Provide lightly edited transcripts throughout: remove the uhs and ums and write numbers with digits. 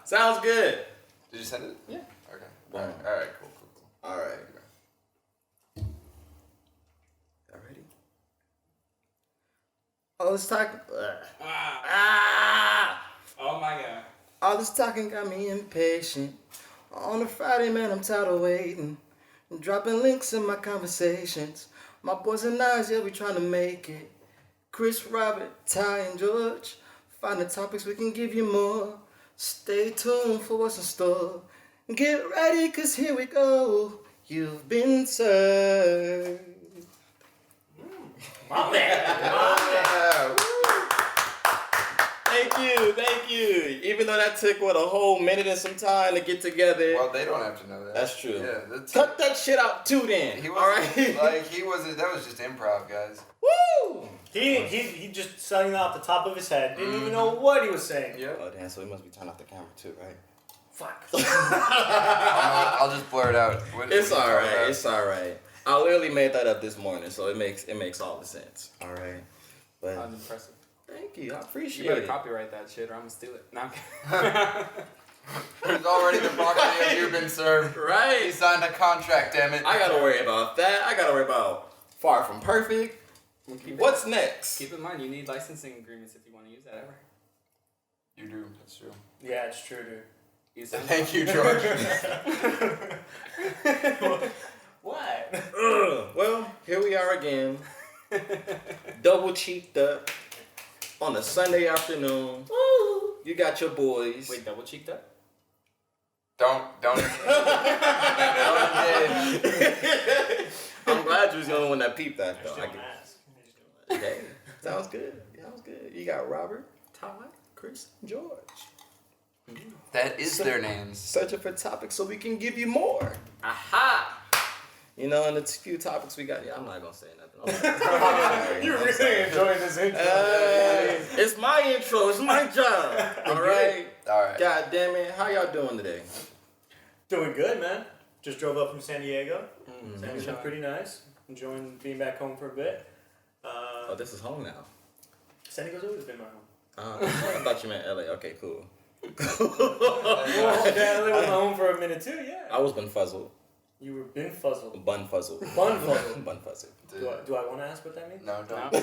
Sounds good. Did you send it? Yeah. Okay. All right. Cool. All right. Y'all ready? All this talking. Oh my god. All this talking got me impatient. On a Friday, man, I'm tired of waiting. I'm dropping links in my conversations. My boys and I, yeah, we trying to make it. Chris, Robert, Ty, and George. Find the topics, we can give you more. Stay tuned for what's in store. Get ready, cause here we go. You've been served. My man. Thank you. Even though that took, a whole minute and some time to get together. Well, they don't have to know that. That's true. Yeah. Cut that shit out too then. He All wasn't, right? that was just improv, guys. Woo! He just sang it off the top of his head. Didn't even know what he was saying. Yeah. Oh, damn, so he must be turning off the camera too, right? Fuck. I'll just blur it out. It's alright. I literally made that up this morning, so it makes all the sense. Alright. But That was impressive. thank you. I appreciate You better it. copyright that shit or I'm gonna steal it. No, There's already the property of You've been served. He Right. signed a contract, damn it. I gotta worry about that. I gotta worry about Far From Perfect. What's next? Keep in mind, you need licensing agreements if you want to use that ever. You do. That's true. Yeah, it's true, dude. You sound Thank you, George. What? Well, here we are again. Double cheeked up on a Sunday afternoon. Woo! You got your boys. Wait, double cheeked up? Don't. I'm glad you was the only one that peeped that though. Just I don't get- ask. Okay, sounds good. You got Robert, Ty, Chris, and George. That is their names. Searching for topics so we can give you more. Aha! You know, and the few topics we got. Yeah, I'm not gonna say nothing. You're really enjoying this intro. It's my intro. It's my job. All right. God damn it. How y'all doing today? Doing good, man. Just drove up from San Diego. Mm-hmm. San Diego's pretty nice. Enjoying being back home for a bit. Oh, this is home now. San Diego's always been my home. I thought you meant LA. Okay, cool. Well, yeah, I lived in my home for a minute too, yeah. I was bun fuzzled. You were bin fuzzled. Bun fuzzled. Bun fuzzled. Bun fuzzled. Do I want to ask what that means? No, don't. No.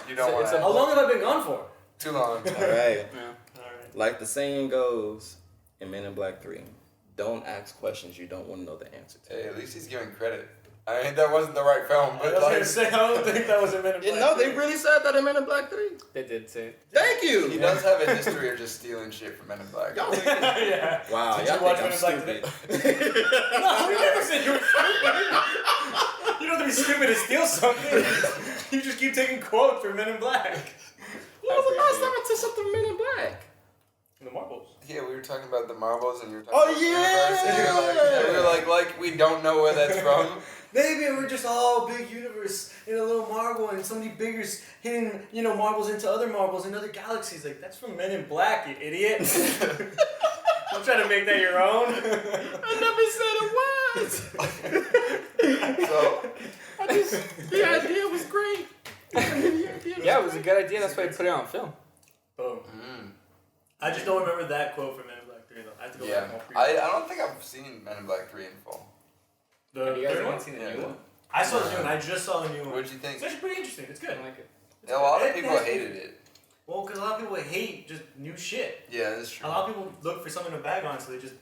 You don't want it's to. How long have I been gone for? Too long. All right. Yeah. Alright. Like the saying goes in Men in Black 3, don't ask questions you don't want to know the answer to. Hey, at least he's giving credit. I mean, that wasn't the right film, I but was like, gonna say, I don't think that was a minute. No, they really said that in Men in Black 3. They did too. Thank you. he does have a history of just stealing shit from Men in Black. Y'all think, Yeah. wow, Did y'all you watch think I'm Men in Black stupid. No, we never said you were stupid. You don't have to be stupid to steal something. You just keep taking quotes from Men in Black. When was the last time I took something from Men in Black? The marbles. Yeah, we were talking about the marbles, and you were talking Oh, about the universe, and we were like, we don't know where that's from. Maybe we're just all big universe in a little marble, and somebody bigger's hitting, marbles into other marbles in other galaxies. Like, that's from Men in Black, you idiot. I'm trying to make that your own. I never said it was. So, The idea was great. Yeah, it was a good idea. That's why I put it on film. Boom. I just don't remember that quote from Men in Black 3, though. I have to go yeah, back and I don't think I've seen Men in Black 3 in full. Have you guys third one? haven't seen the Yeah. new one? I saw the new one. I just saw the new one. What'd you think? It's actually pretty interesting. It's I good. don't like it. A lot of It people has- hated it. Well, because a lot of people hate just new shit. Yeah, that's true. A lot of people look for something to bag on, so they just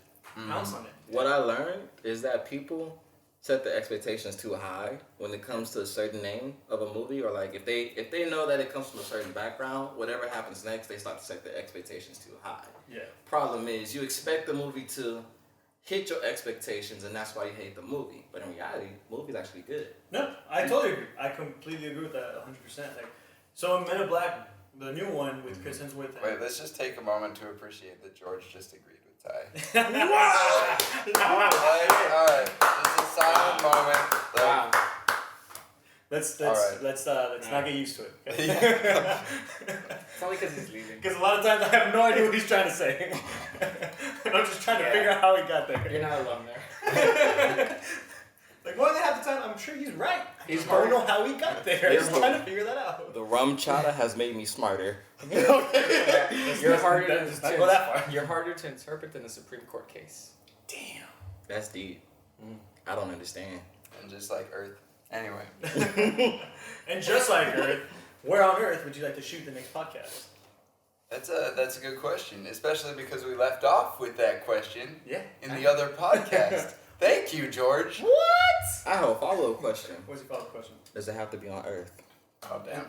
pounce on it. What I learned is that people set the expectations too high when it comes to a certain name of a movie, or like if they know that it comes from a certain background, whatever happens next, they start to set the expectations too high. Yeah. Problem is, you expect the movie to hit your expectations, and that's why you hate the movie. But in reality, the movie's actually good. No, I totally agree. I completely agree with that 100%. Like, so in Men in Black, the new one with Chris Hemsworth. Wait, let's just take a moment to appreciate that George just agreed with Ty. Alright, it's a silent moment. Wow. Let's Alright. not get used to it. It's only because he's leaving. Because a lot of times I have no idea what he's trying to say. And I'm just trying to figure out how he got there. You're not alone there. Like more than half the time, I'm I'm sure he's right. He's I don't smart. know how he got there. He's I'm trying to figure that out. The rum chata has made me smarter. You're harder Let's to not go that far. You're harder to interpret than a Supreme Court case. Damn. That's deep. I don't understand. And just like Earth. Anyway. And just like Earth, where on Earth would you like to shoot the next podcast? That's a good question, especially because we left off with that question Yeah. in the other podcast. Thank you, George. What? I have a follow-up question. What's your follow-up question? Does it have to be on Earth? Oh, damn.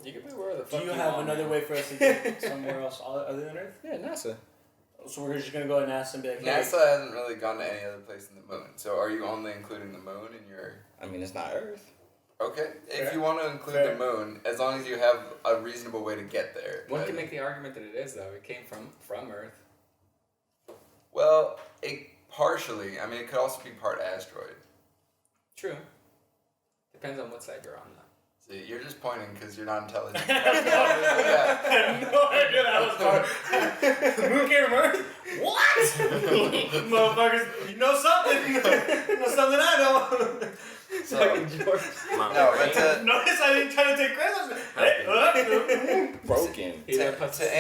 You can be where the Do fuck you have want, another man. way for us to get somewhere else other than Earth? Yeah, NASA. So we're just gonna go to NASA and be like, hey, NASA hasn't really gone to any other place than the moon. So are you only including the moon in your... I mean, it's not Earth. Okay, if Fair. you want to include Fair. the moon, as long as you have a reasonable way to get there. One can make the argument that it is, though. It came from Earth. Well, partially. I mean, it could also be part asteroid. True. Depends on what side you're on, though. See, you're just pointing because you're not intelligent. I have no idea that was hard. Moon came from Earth? What? Motherfuckers, you know something. You know something I know. So, George. no, but Notice I didn't try to take credit. Broken. to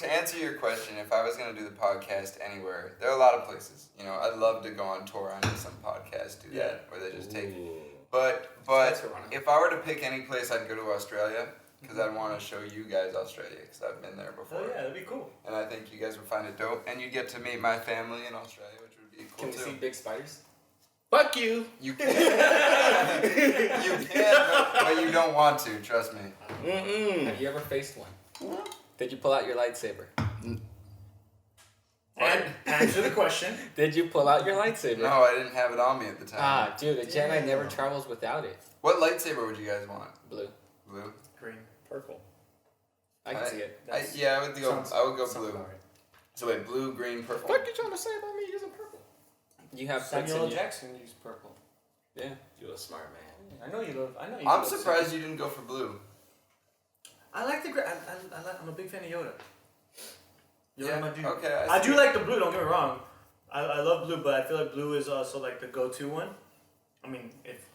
answer your question, if I was gonna do the podcast anywhere, there are a lot of places. You know, I'd love to go on tour. I know some podcasts do that, where they just take. Ooh. But That's ironic. if I were to pick any place, I'd go to Australia because I'd want to show you guys Australia because I've been there before. Oh yeah, that'd be cool. And I think you guys would find it dope, and you'd get to meet my family in Australia, which would be Can cool we too. see big spiders? Fuck you. You can. You can, but you don't want to. Trust me. Have you ever faced one? Did you pull out your lightsaber? And answer the question. Did you pull out your lightsaber? No, I didn't have it on me at the time. Ah, dude, a Jedi never travels without it. What lightsaber would you guys want? Blue. Blue. Green. Purple. I can see it. Yeah, I would go. I would go sounds blue. about right. So wait, blue, green, purple. What you trying to say about me using purple? You have Samuel L. flicks in you. Jackson used purple. Yeah. You a smart man. I know you love. I know you. I'm love surprised you didn't go for blue. I like the. I'm a big fan of Yoda. Yeah. My dude. Okay. I do like the blue. Don't get me wrong. I love blue, but I feel like blue is also like the go-to one. I mean, if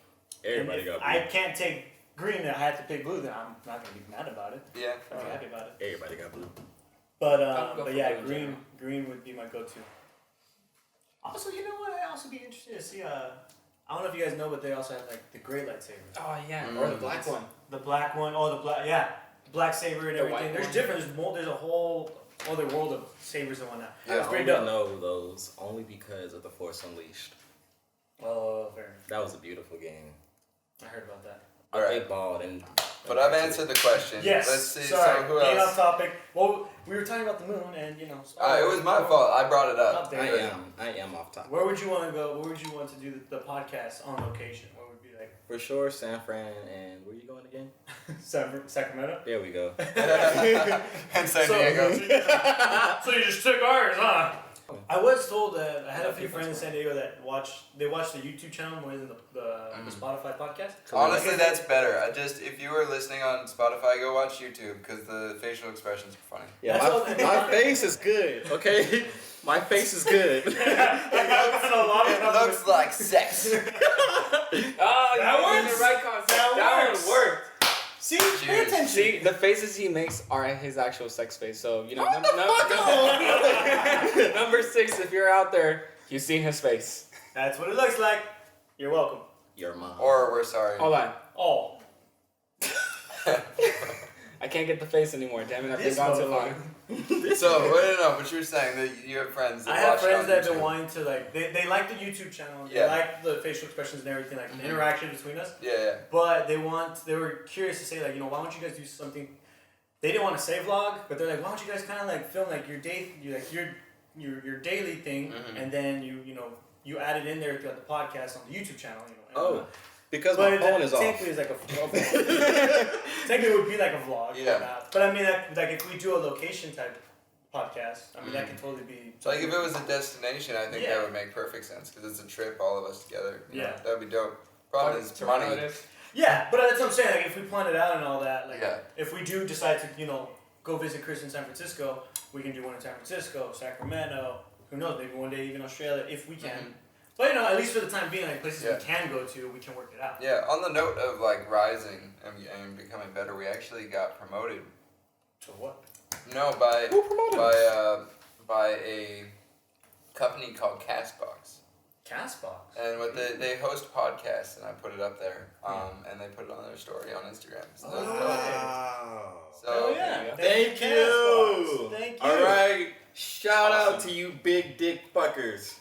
I can't take green and I have to pick blue, then I'm not gonna be mad about it. Yeah. I'm happy about it. Everybody got blue. But I'll go but for yeah, blue in green general. green would be my go-to. Also, you know what? I'd also be interested to see. I don't know if you guys know, but they also have like the gray lightsaber, Oh yeah. Mm. Or the black one. the black one. Oh, the black. Yeah, black saber and The white everything. There's one. different. There's more. There's a whole other world of sabers and whatnot. I It's only pretty dope. know those only because of The Force Unleashed. Oh, fair. That was a beautiful game. I heard about that. They Alright. balled and. But I've answered the question. Yes. Let's see. Sorry. So who Getting off else? topic. Well, we were talking about the moon, and you know. It was my fault. I brought it up. I am off topic. Where would you want to go? Where would you want to do the podcast on location? Where would be like For sure, San Fran and where you going again? Sacramento? There we go. And San Diego. So you just took ours, huh? I was told that I had a few friends in San Diego that watch the YouTube channel more than the Spotify podcast. Honestly, that's better. If you were listening on Spotify, go watch YouTube because the facial expressions are funny. Yeah, That's all- my face is good, okay? My face is good. It looks like sex. Oh, That you works. in the right concept. That That works. one worked. See, pay Cheers. attention. See, the faces he makes are his actual sex face. So, you know, number 6, if you're out there, you've seen his face. That's what it looks like. You're welcome. Your mom. Or we're sorry. Hold on. Oh. I can't get the face anymore. Damn it, I've been This gone too long. So, but you were saying that you have friends that I have watch it friends on that have been YouTube. wanting to like they like the YouTube channel. They Yeah. like the facial expressions and everything, like the interaction between us. Yeah. But they were curious to say like, you know, why don't you guys do something? They didn't want to say vlog, but they're like, why don't you guys kind of like film like your your daily thing, and then you add it in there throughout the podcast on the YouTube channel. You know, and, Because my phone is off. technically it's like technically it would be like a vlog. Yeah. But I mean, like if we do a location type podcast, I mean that could totally be. So like if it was a destination, I think Yeah. that would make perfect sense because it's a trip, all of us together. You know, Yeah. that would be dope. Problem is Toronto money. it is. Yeah, but that's what I'm saying. Like, if we plan it out and all that, like, Yeah. if we do decide to, go visit Chris in San Francisco, we can do one in San Francisco, Sacramento. Who knows? Maybe one day even Australia, if we can. But at least for the time being, like places we can go to, we can work it out. Yeah. On the note of like rising and becoming better, we actually got promoted. To what? No, by Who promoted us? by a company called Castbox. Castbox. And what they host podcasts, and I put it up there. And they put it on their story on Instagram. So that's dope. Wow. So Thank you. Thank you. All right. Shout out to you, big dick fuckers.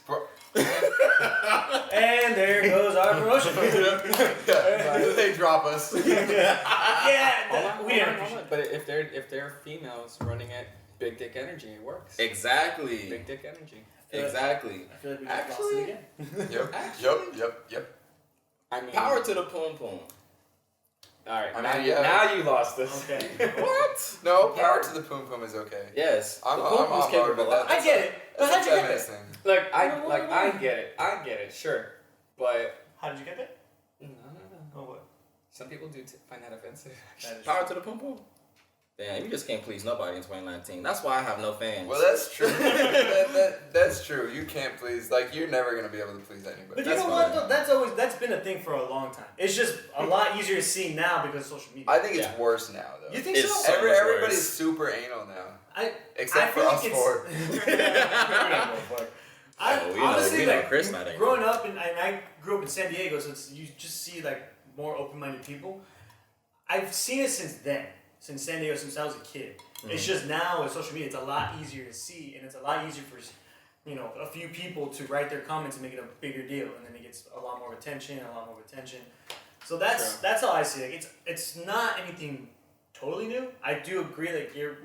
And there goes our promotion. They drop us. We are. But if they're females running at Big Dick Energy, it works. Exactly. Big Dick Energy. Exactly. I feel like we just lost it again. Yep. I mean, Power to the pom pom. All right, I now, mean, now you lost us. Okay. What? No, power to the poom poom is okay. Yes. I'm the on pom pom's board capable. with that. I get it. But how'd That's a you get feminist there? thing. Look, I get it. I get it. Sure, but How did you get there? no. Oh, what? Some people do find that offensive. That is Power to the pom pom. Damn, you just can't please nobody in 2019. That's why I have no fans. Well, that's true. That's true. You can't please. Like, you're never gonna be able to please anybody. But That's you know what? fine. Though? That's been a thing for a long time. It's just a lot easier to see now because of social media. I think it's worse now, though. You think It's so? so much worse. Everybody's super anal now, except for feel us like four. Honestly, like Chris not angry. growing up, and I grew up in San Diego, so you just see like more open-minded people. I've seen it since then, since San Diego, since I was a kid. Mm-hmm. It's just now with social media, it's a lot easier to see, and it's a lot easier for a few people to write their comments and make it a bigger deal, and then it gets a lot more attention. So that's how I see it. It's not anything totally new. I do agree that you're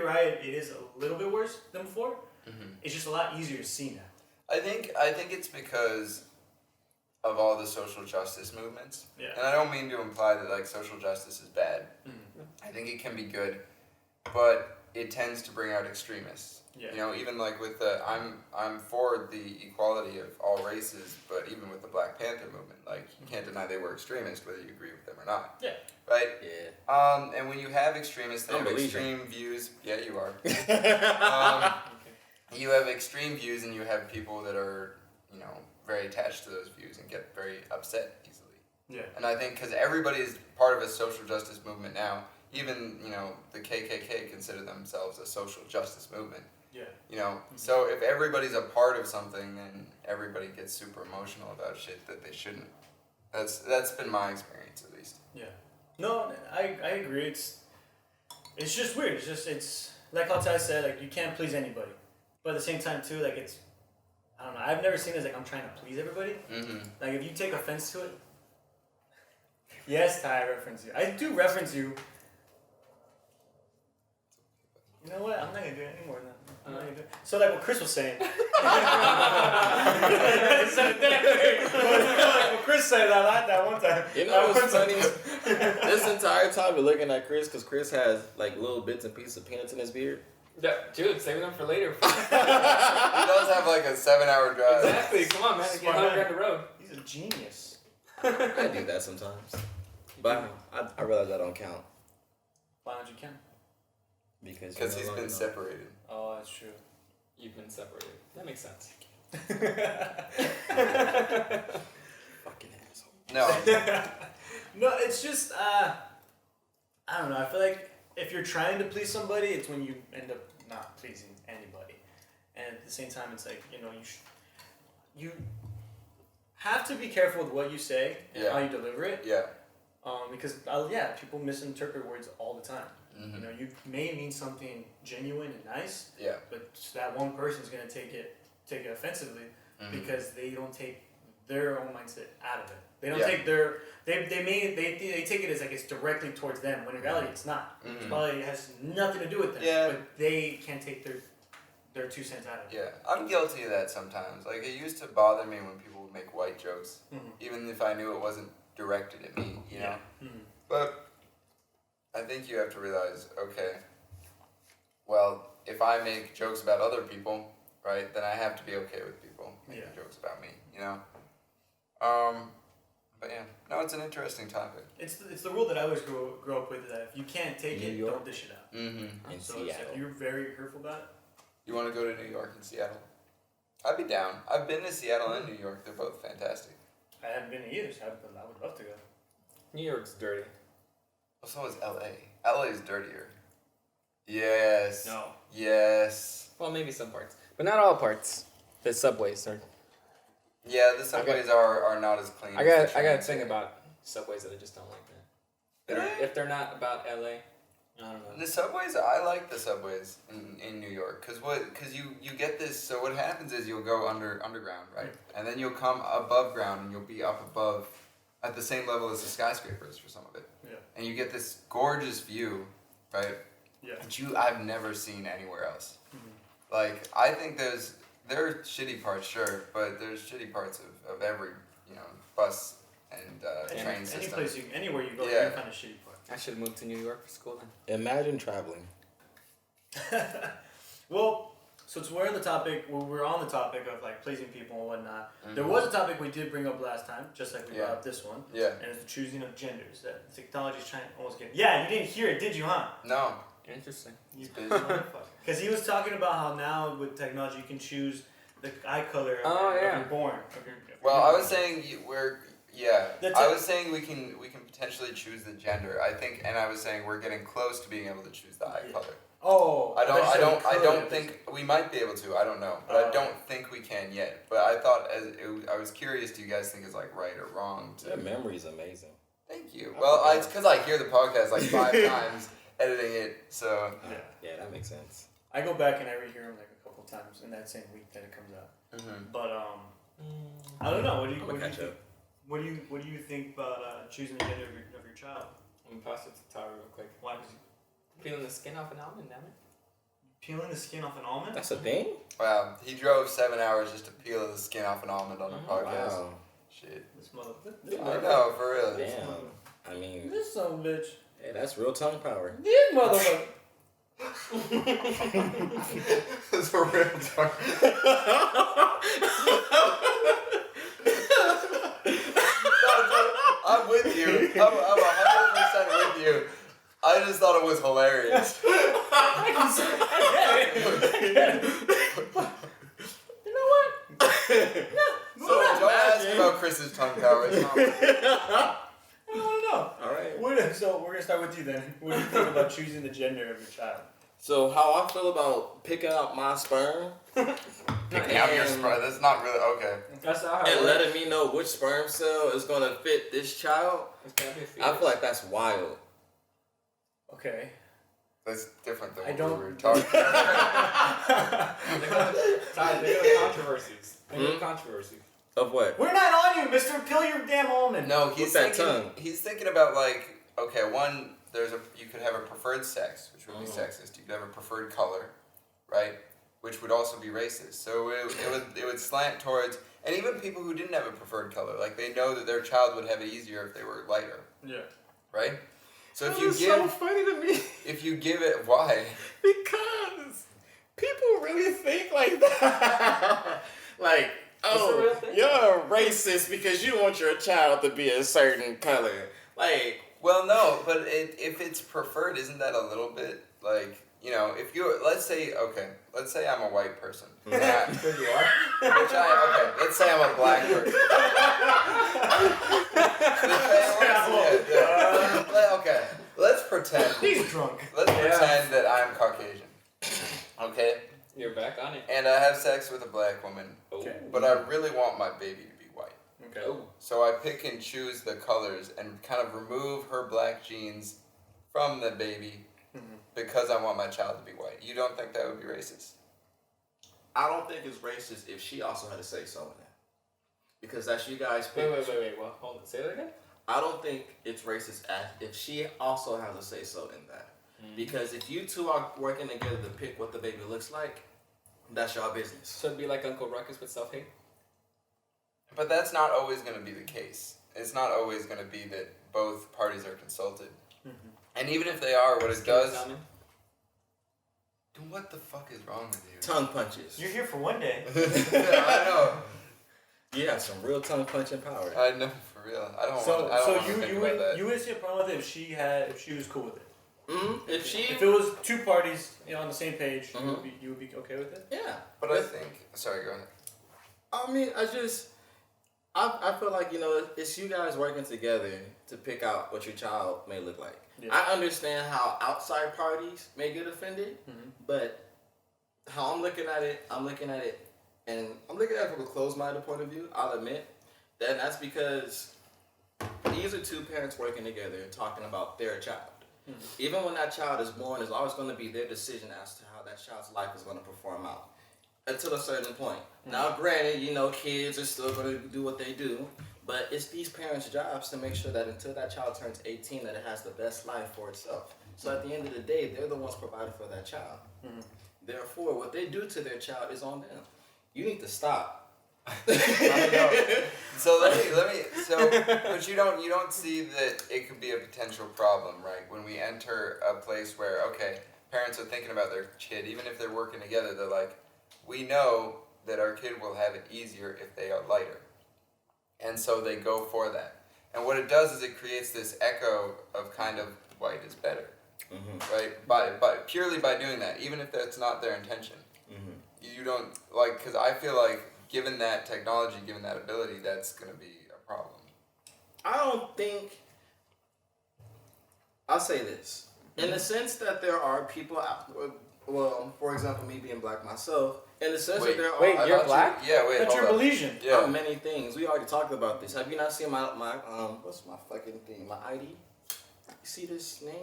right. It is a little bit worse than before. Mm-hmm. It's just a lot easier to see now. I think it's because of all the social justice movements. Yeah. And I don't mean to imply that like social justice is bad. Mm-hmm. I think it can be good, but it tends to bring out extremists. Yeah. You know, even like with I'm for the equality of all races, but even with the Black Panther movement, like you can't deny they were extremists whether you agree with them or not. Yeah. Right? Yeah. And when you have extremists, they have extreme views. Yeah, you are. You have extreme views, and you have people that are, very attached to those views and get very upset easily. Yeah. And I think because everybody is part of a social justice movement now, even, the KKK consider themselves a social justice movement. Yeah. So if everybody's a part of something, then everybody gets super emotional about shit that they shouldn't. That's been my experience, at least. Yeah. No, I agree. It's just weird. It's like how Ty said, like you can't please anybody, but at the same time too, like it's, I don't know. I've never seen it as like I'm trying to please everybody. Mm-hmm. Like if you take offense to it. Yes, Ty, I reference you. I do reference you. You know what? I'm not gonna do it anymore. I'm not gonna do it. So like what Chris was saying. What Chris said, I liked that one time. You know what's funny? This entire time we're looking at Chris because Chris has like little bits and pieces of peanuts in his beard. Yeah, dude, save them for later. He does have like a 7-hour drive. Exactly. Come on, man. Get Smart hungry man. on the road. He's a genius. I do that sometimes. But I realize I don't count. Why don't you count? Because He's been separated. Oh, that's true. You've been separated. That makes sense. Fucking asshole. No. No, it's just I don't know. I feel like if you're trying to please somebody, it's when you end up not pleasing anybody. And at the same time, it's like you have to be careful with what you say and how you deliver it. Yeah. Because people misinterpret words all the time. Mm-hmm. You may mean something genuine and nice. Yeah. But that one person's gonna take it offensively because they don't take their own mindset out of it. They don't take their they take it as like it's directly towards them when in reality it's not. Mm-hmm. It probably has nothing to do with them. Yeah. But they can't take their 2 cents out of it. Yeah, I'm guilty of that sometimes. Like, it used to bother me when people would make white jokes, even if I knew it wasn't directed at me, you know? Mm-hmm. But I think you have to realize, okay, well, if I make jokes about other people, right, then I have to be okay with people making jokes about me, you know? But yeah, no, it's an interesting topic. It's the rule that I always grew up with, that if you can't take New it, York? don't dish it out. Mm-hmm. In So Seattle. if you're very hurtful about it. You want to go to New York and Seattle? I'd be down. I've been to Seattle and New York. They're both fantastic. I haven't been to either, so I would love to go. New York's dirty. Well, so is LA. LA is dirtier. Yes. No. Yes. Well, maybe some parts, but not all parts. The subways are. Yeah, the subways are not as clean. I got a thing about subways that I just don't like that. If they're not about LA, I don't know. The subways, I like the subways in New York, cause you get this. So what happens is you'll go underground, right, and then you'll come above ground and you'll be up above, at the same level as the skyscrapers for some of it. Yeah. And you get this gorgeous view, right? Yeah. That I've never seen anywhere else. Mm-hmm. Like I think there are shitty parts, sure, but there's shitty parts of every bus and train system. Anywhere you go, Yeah. you find a shitty part. I should have moved to New York for school then. Imagine traveling. Well, since we're on the topic of like pleasing people and whatnot, Mm-hmm. there was a topic we did bring up last time, just like we Yeah. brought up this one. Yeah. And it's the choosing of genders. That technology's trying to almost get. Yeah, you didn't hear it, did you, huh? No. Interesting. You Because he was talking about how now with technology you can choose the eye color of your born. Well, I was saying That's I it. was saying we can potentially choose the gender. I think, and I was saying we're getting close to being able to choose the eye color. Oh. I bet you don't could. think we might be able to. I don't know, but I don't think we can yet. But I thought I was curious. Do you guys think it's like right or wrong? That memory's amazing. Thank you. Well, it's because I hear the podcast like 5 times editing it. So Yeah, that makes sense. I go back and I rehear them like a couple times in that same week that it comes out. Mm-hmm. But I don't know. What do you catch think? up. What do you think about choosing the gender of your child? I'm gonna pass it to Tyler real quick. Why? 'Cause Peeling the skin off an almond, damn it. peeling the skin off an almond? That's a thing? Wow, he drove 7 hours just to peel the skin off an almond on the podcast. Wow. Shit. This mother. I know, for real. Damn. I mean, This son of a bitch. hey, that's real tongue power. This motherfucker. It's a real talk. I'm with you. I'm 100% with you. I just thought it was hilarious. You know what? So don't ask about Chris's tongue power. It's not I don't know. Alright. So we're gonna start with you then. What do you think about choosing the gender of your child? So how I feel about picking out my sperm picking out your sperm. That's not really okay. That's not how and letting me know which sperm cell is gonna fit this child, I feel like that's wild. Okay. That's different than I what don't- we were talking about. Tyler, they go controversies. They go controversies. Of what? We're not on you, mister. Peel your damn almond. No, he's With that thinking. tongue. He's thinking about like, okay, one. You could have a preferred sex, which would be sexist. You could have a preferred color, right? Which would also be racist. So it would slant towards, and even people who didn't have a preferred color, like they know that their child would have it easier if they were lighter, Yeah. right? So if That you is give, so funny to me if you give it, why? because people really think like that. Like, It's a real thing. you're a racist because you want your child to be a certain color. Like, Well, no, but if it's preferred, isn't that a little bit like, if you, let's say I'm a white person. Yeah. Because you are. Let's say I'm a black person. Okay, let's pretend. He's drunk. Let's pretend that I'm Caucasian. Okay? You're back on it. And I have sex with a black woman, Okay. but I really want my baby to be white. Okay. Oh. So I pick and choose the colors and kind of remove her black genes from the baby because I want my child to be white. You don't think that would be racist? I don't think it's racist if she also had to say so in that. Because that's you guys pick. Wait. Well, hold on. Say that again. I don't think it's racist if she also has a say so in that. Because if you two are working together to pick what the baby looks like, that's your business. So it'd be like Uncle Ruckus with self-hate? But that's not always going to be the case. It's not always going to be that both parties are consulted. And even if they are, what it does... Dude, what the fuck is wrong with you? Tongue punches. You're here for one day. Yeah, I know. You have some real tongue punching power. I know, for real. I don't So want to think you about that. would see a problem with it if she was cool with it. If it was two parties on the same page, you would be okay with it. Yeah. But I think... Sorry, go ahead. I mean, I feel like, it's you guys working together to pick out what your child may look like. Yeah. I understand how outside parties may get offended, but how I'm looking at it, and I'm looking at it from a closed-minded point of view. I'll admit that that's because these are two parents working together talking about their child. Even when that child is born, it's always going to be their decision as to how that child's life is going to perform out until a certain point. Now, granted, kids are still going to do what they do, but it's these parents' jobs to make sure that until that child turns 18, that it has the best life for itself. So at the end of the day, they're the ones providing for that child. Therefore, what they do to their child is on them. You need to stop. So let me. So, but you don't see that it could be a potential problem, right? When we enter a place where parents are thinking about their kid, even if they're working together, they're like, we know that our kid will have it easier if they are lighter, and so they go for that. And what it does is it creates this echo of kind of white is better, right? By purely by doing that, even if that's not their intention. You don't because I feel like given that technology, given that ability, that's going to be a problem. I don't think. I'll say this. In the sense that there are people out. Well, for example, me being black myself. In the sense that there are. Wait, you're black? But you're Belizean. Yeah. Many things. We already talked about this. Have you not seen my what's my fucking thing? My ID. You see this name?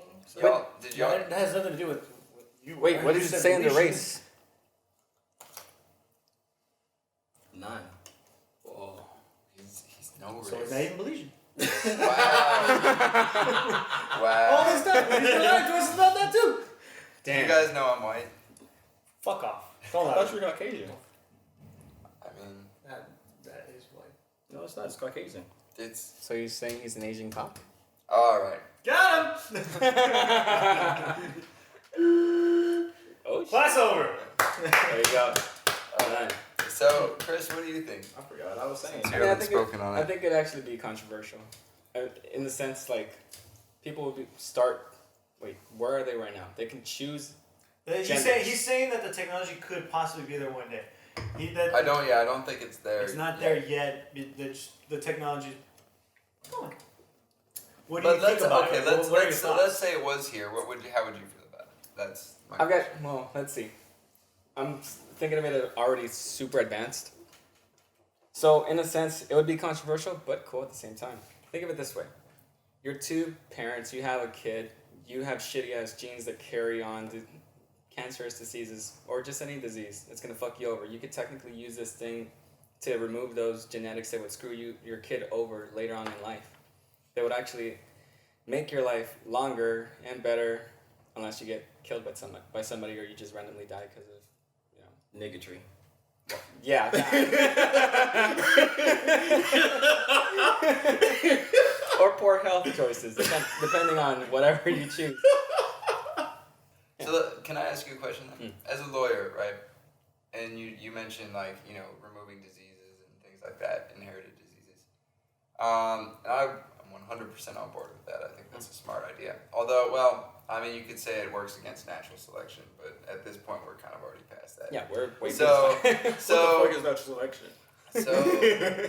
Did y'all? That has nothing to do with you. Wait, what does it say in the race? 9. Whoa. He's no race. So he's not even Belizean. Wow. All this time, he's gonna lie to us about that too. Damn. You guys know I'm white. Fuck off. Don't I lie. thought you were Caucasian. I mean, That is white. No, it's not. It's Caucasian. it's So you're saying he's an Asian cop? all right. Got him. Oh, Class over. there you go. Done. So, Chris, what do you think? I forgot what I was saying. Since I you mean, haven't spoken on I it. think it'd actually be controversial. In the sense, people would wait, where are they right now? They can choose. He's saying that the technology could possibly be there one day. I don't think it's there. It's not there yet. The technology. Come on. What do you think about it? What are your thoughts? Let's say it was here. How would you feel about it? That's my question. Let's see. I'm thinking of it already super advanced. So, in a sense, it would be controversial, but cool at the same time. Think of it this way. You're two parents, you have a kid, you have shitty-ass genes that carry on cancerous diseases, or just any disease that's going to fuck you over. You could technically use this thing to remove those genetics that would screw your kid over later on in life. That would actually make your life longer and better, unless you get killed by somebody or you just randomly die because of, Niggatry. yeah. Or poor health choices, depending on whatever you choose. So, can I ask you a question then? As a lawyer, right? And you mentioned removing diseases and things like that, inherited diseases. I'm 100% on board with that. I think that's a smart idea. Although, you could say it works against natural selection, but at this point we're kind of already past that. Yeah, we're way So What the fuck is natural selection?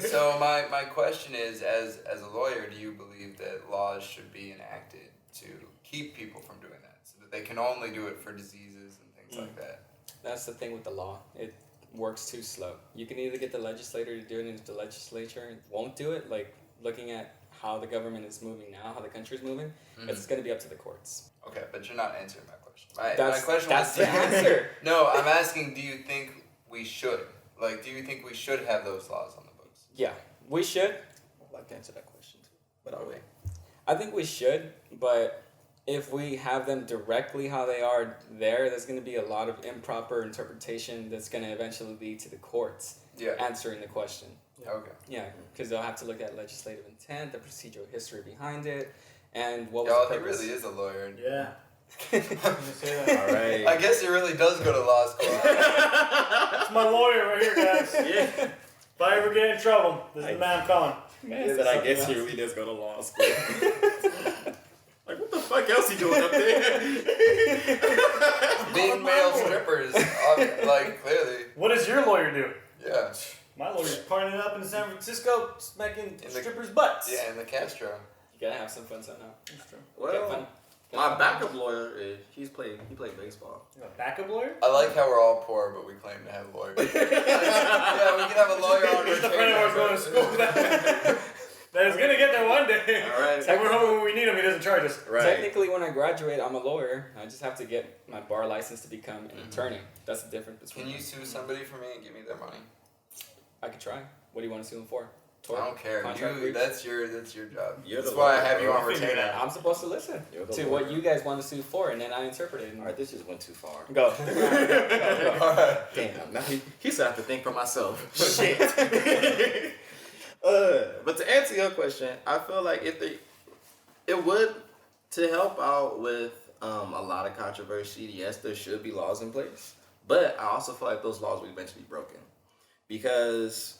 So my question is, as a lawyer, do you believe that laws should be enacted to keep people from doing that, so that they can only do it for diseases and things like that? That's the thing with the law. It works too slow. You can either get the legislator to do it, and if the legislature won't do it, like looking at how the government is moving now, how the country is moving, it's going to be up to the courts. Okay, but you're not answering my question. That's my question that's was, the answer. No, I'm asking, do you think we should? Do you think we should have those laws on the books? Yeah, we should. I'd like to answer that question too. But are we? I think we should, but if we have them directly how they are there's going to be a lot of improper interpretation that's going to eventually lead to the courts answering the question. Okay. Yeah, because they'll have to look at legislative intent, the procedural history behind it, and what was the He purpose. really is a lawyer. Yeah. All right. I guess he really does go to law school. That's my lawyer right here, guys. Yeah. If I ever get in trouble, this is the man I'm calling. Man said, I guess he really does go to law school. Like, what the fuck else he doing up there? Being male strippers, clearly. What does your lawyer do? Yeah. My lawyer's partying up in San Francisco, smacking In the- strippers' butts. Yeah, and the Castro. You gotta have some fun somehow. That's true. Get Well, fun. my backup lawyer, he played baseball. You got a backup lawyer? I like how we're all poor, but we claim to have lawyers. Yeah, we can have a lawyer on He's the friend of ours going to school that is gonna get there one day. All right. And we're hoping when we need him, he doesn't charge us. Right. Technically, when I graduate, I'm a lawyer. I just have to get my bar license to become an attorney. That's the difference between. Can you sue somebody for me and give me their money? I could try. What do you want to sue him for? I don't care. Contract You, breach? that's your job. You're That's the why I lawyer, have you bro. on retainer. I'm supposed to listen You're the to lawyer. what you guys want to sue for, and then I interpret it. All right, this just went too far. Go. Damn. Now he said I have to think for myself. Shit. But to answer your question, I feel like it would, to help out with a lot of controversy. Yes, there should be laws in place, but I also feel like those laws will eventually be broken because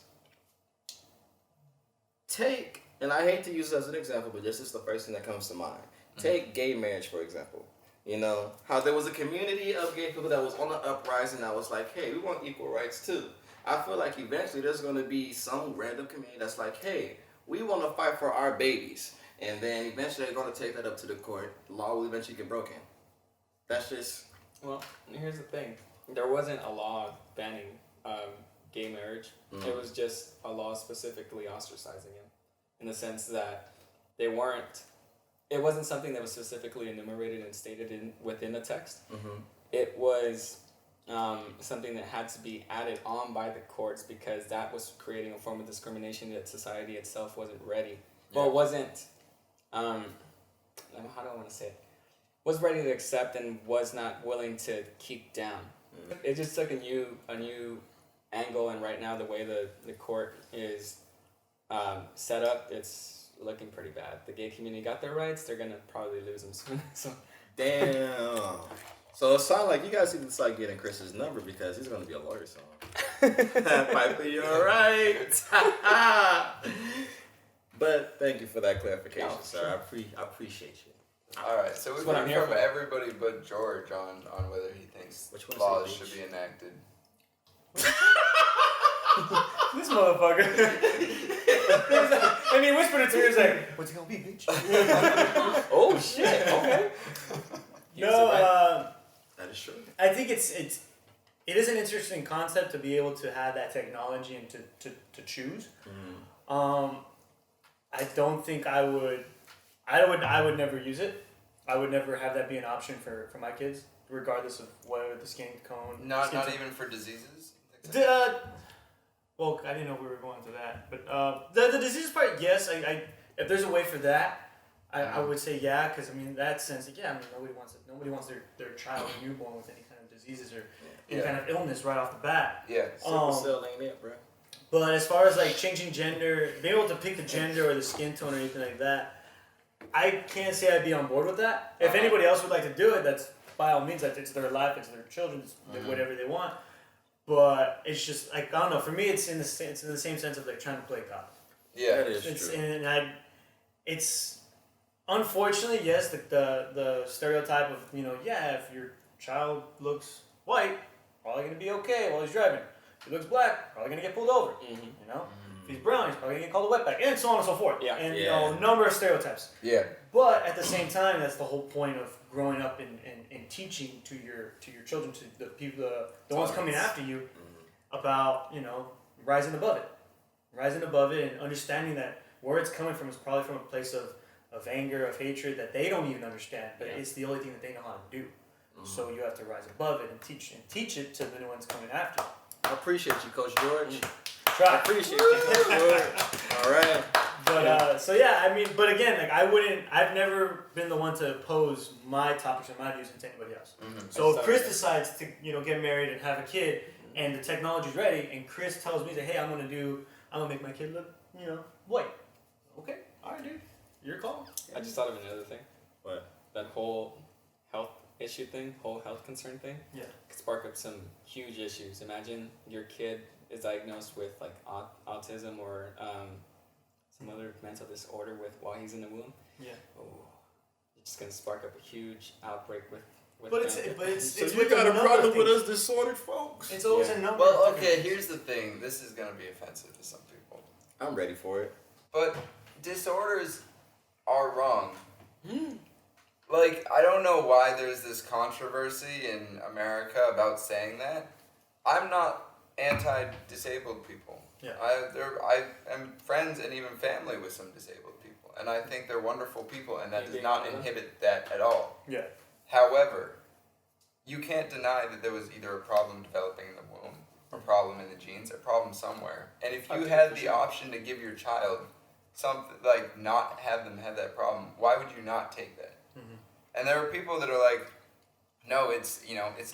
and I hate to use this as an example, but this is the first thing that comes to mind. Take gay marriage, for example. You know, how there was a community of gay people that was on the uprising that was like, hey, we want equal rights too. I feel like eventually there's going to be some random community that's like, hey, we want to fight for our babies. And then eventually they're going to take that up to the court. Law will eventually get broken. That's just... Well, here's the thing. There wasn't a law banning gay marriage. It was just a law specifically ostracizing it, in the sense that it wasn't something that was specifically enumerated and stated within the text. It was something that had to be added on by the courts because that was creating a form of discrimination that society itself wasn't ready. Well, it wasn't, how do I want to say it? Was ready to accept and was not willing to keep down. It just took a new angle, and right now the way the court is set up, it's looking pretty bad. The gay community got their rights, they're gonna probably lose them soon. So Damn. So it sounds like you guys need to start getting Chris's number because he's going to be a lawyer soon. Piper, you're right. But thank you for that clarification, sir. I appreciate you. Alright, so we've what I'm heard here from for. everybody but George on whether he thinks Which one is laws it, should be enacted. This motherfucker. And he whispered it to me. He was like, "What's it gonna be, bitch?" oh shit! Okay. No, That is true. I think it is an interesting concept to be able to have that technology and to choose. I don't think I would never use it. I would never have that be an option for my kids, regardless of whether the skin tone. Not even for diseases? Well, I didn't know we were going to that, but the disease part, yes. I if there's a way for that, I would say yeah, because I mean in that sense, like, yeah, I mean nobody wants their child or newborn with any kind of diseases or any kind of illness right off the bat. Yeah. Sickle cell ain't it, bro. But as far as like changing gender, being able to pick the gender or the skin tone or anything like that, I can't say I'd be on board with that. If anybody else would like to do it, that's by all means. That it's their life, it's their children, it's whatever they want. But it's just like I don't know. For me, it's in the same sense of like trying to play God. Yeah. That is It's true. it's unfortunately yes the stereotype of if your child looks white, probably gonna be okay while he's driving. If he looks black, probably gonna get pulled over. If he's brown, he's probably gonna get called a wetback, and so on and so forth. Yeah. And number of stereotypes. Yeah. But at the same time, that's the whole point of growing up and teaching to your children, to the people, the ones coming after you, about rising above it, and understanding that where it's coming from is probably from a place of anger, of hatred that they don't even understand, but it's the only thing that they know how to do. So you have to rise above it and teach it to the ones coming after you. I appreciate you, Coach George. Try. I appreciate you, Coach George. All right. But so yeah, I mean, but again, like I've never been the one to oppose my topics or my views into anybody else. So if Chris decides to get married and have a kid, and the technology's ready, and Chris tells me that, hey, I'm gonna make my kid look white. Okay, all right, dude, your call. I just thought of another thing. What? That whole health issue thing, whole health concern thing. Yeah. Could spark up some huge issues. Imagine your kid is diagnosed with like autism or some other mental disorder while he's in the womb. Yeah. Oh, it's just gonna spark up a huge outbreak with But it's So it's you with got a number of problem with things. us disordered folks? It's always Yeah. a number. Well, of okay. different Here's the thing. This is gonna be offensive to some people, I'm ready for it. but disorders are wrong. Like, I don't know why there's this controversy in America about saying that. I'm not anti-disabled people. Yeah. I am friends and even family with some disabled people, and I think they're wonderful people, and that You does being not one of them? inhibit that at all. Yeah. However, you can't deny that there was either a problem developing in the womb, a problem in the genes, a problem somewhere. And if you had the option to give your child something, like not have them have that problem, why would you not take that? Mhm. And there are people that are like, no, it's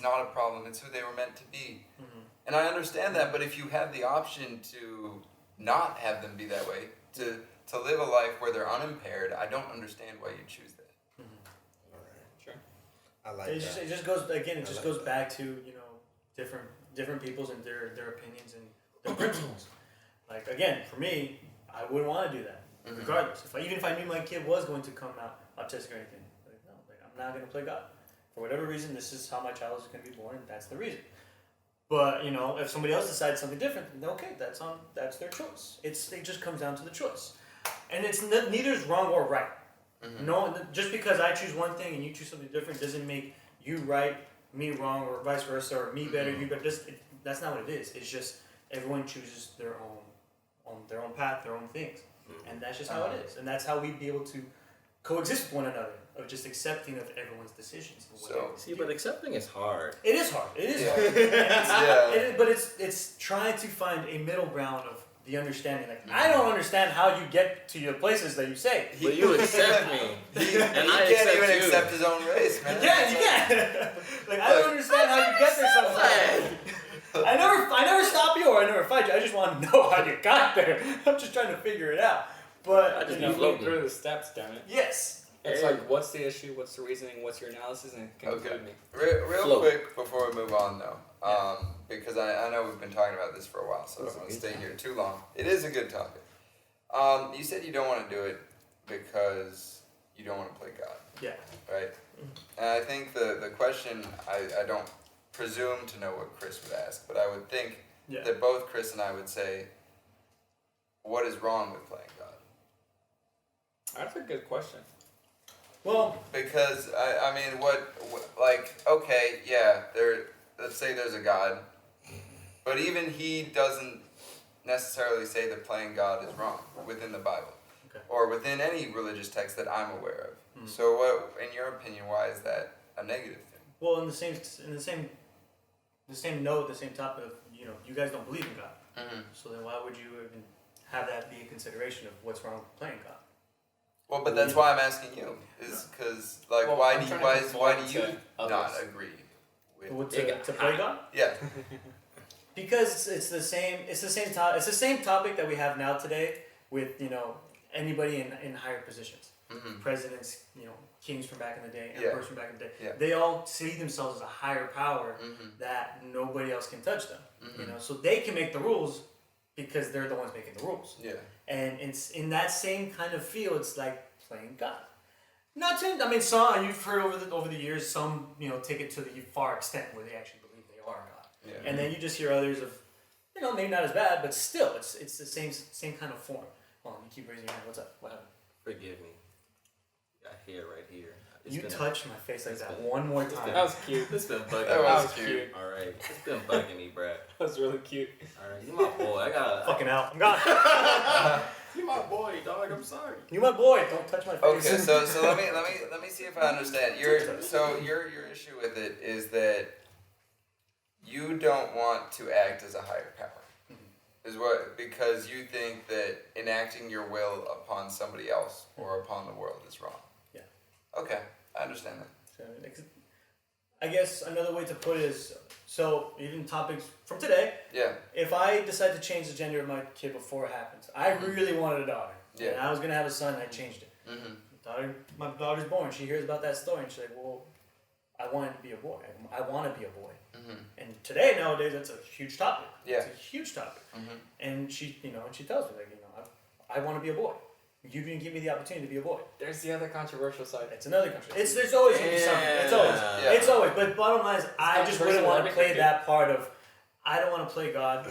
not a problem. It's who they were meant to be. Mhm. And I understand that, but if you have the option to not have them be that way, to live a life where they're unimpaired, I don't understand why you choose that. Sure. I like It that. just goes again. It just like goes that. back to different people's and their opinions and their principles. Like again, for me, I wouldn't want to do that, Mhm. regardless. Even if I knew my kid was going to come out autistic or anything, like no, like I'm not going to play God. For whatever reason, this is how my child is going to be born. And that's the reason. But if somebody else decides something different, then okay, that's their choice. It just comes down to the choice, and it's neither is wrong or right. Mhm. No, just because I choose one thing and you choose something different doesn't make you right, me wrong, or vice versa, or me better, you better. That's not what it is. It's just everyone chooses their own path, their own things, and that's just how it is. And that's how we'd be able to coexist with one another, of just accepting of everyone's decisions. And what So- they See, do. but accepting is hard. It is hard. It is Yeah. hard. And it's, Yeah. but it's trying to find a middle ground of the understanding. Like I don't understand how you get to your places that you say. But you accept me. He And I can't accept even you. accept his own race, man. Yeah, you can. Like I don't understand how you get there sometimes. I never stop you or I never fight you. I just want to know how you got there. I'm just trying to figure it out. But I just You be know, floating. through the steps, damn it. yes. It's Hey. like, what's the issue? What's the reasoning? What's your analysis? And conclude Okay. me. Real Float. quick before we move on, though, because I know we've been talking about this for a while, so I don't want to stay here too long. It is a good topic. You said you don't want to do it because you don't want to play God, Yeah. right? And I think the question, I don't presume to know what Chris would ask, but I would think Yeah. that both Chris and I would say, what is wrong with playing God? That's a good question. Well, Because I mean, like, okay, yeah, let's say there's a God, but even he doesn't necessarily say that playing God is wrong within the Bible, Okay. or within any religious text that I'm aware of. Mhm. So, what, in your opinion, why is that a negative thing? well, in the same note, the same topic of you guys don't believe in God. Mm-hmm. So then why would you even have that be a consideration of what's wrong with playing God? Well, but that's why I'm asking you, is because like Well, why I'm do you trying to why conform do you to not others. agree with? What, They to got play hot. God? Yeah. Because it's the same topic that we have now today with anybody in higher positions, Mm-hmm. presidents, kings from back in the day, Yeah. emperors from back in the day. Yeah. They all see themselves as a higher power Mm-hmm. that nobody else can touch them. Mm-hmm. So they can make the rules because they're the ones making the rules. Yeah. And it's in that same kind of feel. It's like playing God. Not to, I mean, some you've heard over the years. Some take it to the far extent where they actually believe they are God. Yeah. And then you just hear others of, maybe not as bad, but still, it's the same kind of form. Hold on, you keep raising your hand. What's up? What happened? Forgive me. Got hair right here. It's You been- touched my face like it's that been- one more it's time. been- That was cute. It's been bugging That me. was cute. All right. It's been bugging me, Brad. That was really cute. All right. You my boy. I got. Fucking out. I'm gone. You my boy, dog. I'm sorry. You my boy. Don't touch my face. Okay, so let me see if I understand. Your issue with it is that you don't want to act as a higher power. Is what, because you think that enacting your will upon somebody else or upon the world is wrong. Yeah. Okay, I understand that. So, I guess another way to put it is, so even topics from today, Yeah. if I decide to change the gender of my kid before it happens, I really wanted a daughter. Yeah. And I was going to have a son, and I changed it. Mm-hmm. My daughter's born. She hears about that story, and she's like, well, I wanted to be a boy. I want to be a boy. Mm-hmm. And today, nowadays, that's a huge topic. Yeah. It's a huge topic. Mm-hmm. And she, and she tells me, like, I want to be a boy. You didn't give me the opportunity to be a boy. There's the other controversial side. It's another country. There's always gonna be something. It's always. Yeah. It's always. But bottom line is, I just wouldn't want to play everything, that part of. I don't want to play God.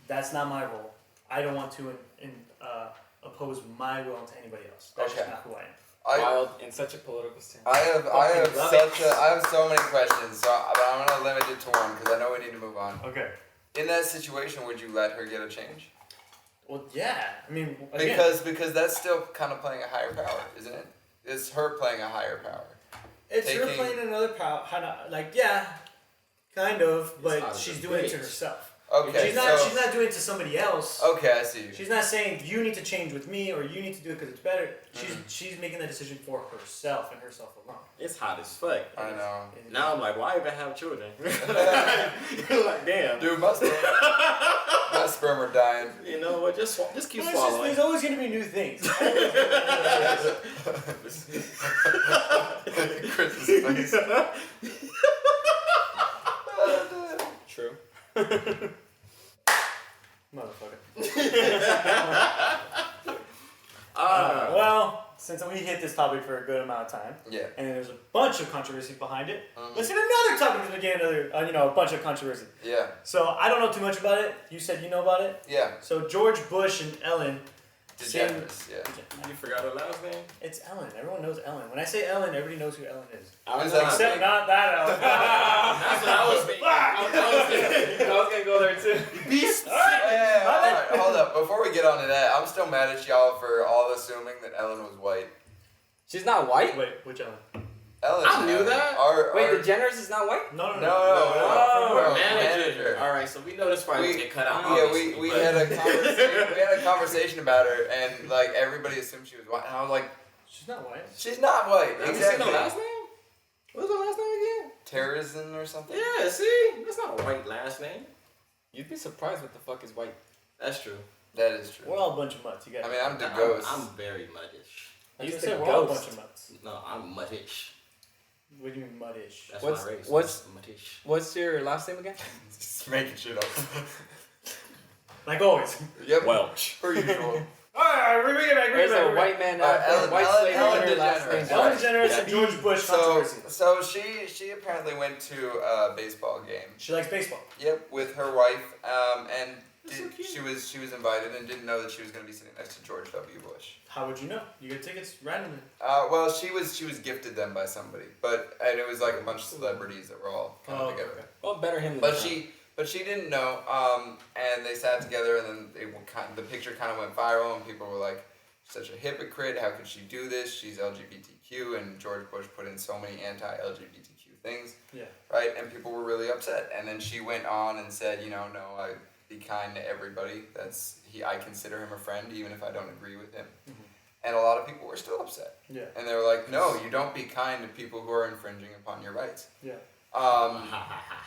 That's not my role. I don't want to oppose my will to anybody else. That's just not who I am. Wild in such a political stance. I have so many questions, but I'm gonna limit it to one because I know we need to move on. Okay. In that situation, would you let her get a change? Well, yeah. I mean, again, Because that's still kind of playing a higher power, isn't it? It's her playing a higher power. it's her playing another power. Like, yeah, kind of, but hard as she's a doing it to bitch. herself. Okay, She's not doing it to somebody else. Okay, I see. She's not saying you need to change with me or you need to do it because it's better. She's making that decision for herself and herself alone. It's hot as fuck. I know. Now I'm like, why even have children? Like, damn. Dude, my sperm are dying. You know what? Just keep Well, swallowing. there's always going to be new things. Chris's face. True. Motherfucker. Ah. Well, since we hit this topic for a good amount of time, Yeah. and there's a bunch of controversy behind it, let's hit another topic to get another, a bunch of controversy. Yeah. So I don't know too much about it. You said you know about it. Yeah. So George Bush and Ellen. DeGeneres, yeah. You forgot her last name? It's Ellen. Everyone knows Ellen. When I say Ellen, everybody knows who Ellen is. Who's that? Except not that Ellen. That's what I was thinking. I was gonna go there too. Beast. Yeah, alright, hold up. Before we get on to that, I'm still mad at y'all for all assuming that Ellen was white. She's not white. Wait, which Ellen? Ellen. I knew that. Wait, DeGeneres is not white. No. No. Manager. All right, so we know this part get cut out. Yeah, obviously, we but- had a conversation. We had a conversation about her, and like everybody assumed she was white. And I was like, She's not white. she's not white. Have you seen Exactly. her last name? What's her last name again? Terrorism or something. Yeah, see? That's not a white last name. You'd be surprised what the fuck is white. That's true. That is true. We're all a bunch of mutts. You got. I mean, I'm the ghost. I'm very muddish. He's He's the the we're all a ghost. bunch of mutts. No, I'm muddish. What do you mean muddish? That's What's- my race. what's- muddish? What's your last name again? Just making shit up. Like always. Yep. Welch. Per usual. Alright, we get back. There's a white man, Ellen- white Ellen- slave Ellen owner, last DeGeneres. name. Ellen Bush. DeGeneres and George Bush controversy. So she apparently went to a baseball game. She likes baseball. Yep, with her wife, and That's so cute. she was invited and didn't know that she was going to be sitting next to George W. Bush. How would you know? You get tickets randomly. Well, she was gifted them by somebody, and it was like a bunch of celebrities that were all kind of together. okay. Well, better him than But Trump. she didn't know, and they sat together, and then the picture kind of went viral, and people were like, "Such a hypocrite! How could she do this? She's LGBTQ," and George Bush put in so many anti-LGBTQ things, Yeah. right? And people were really upset. And then she went on and said, "No, I be kind to everybody. I consider him a friend, even if I don't agree with him." Mm-hmm. And a lot of people were still upset. Yeah. And they were like, "No, you don't be kind to people who are infringing upon your rights." Yeah.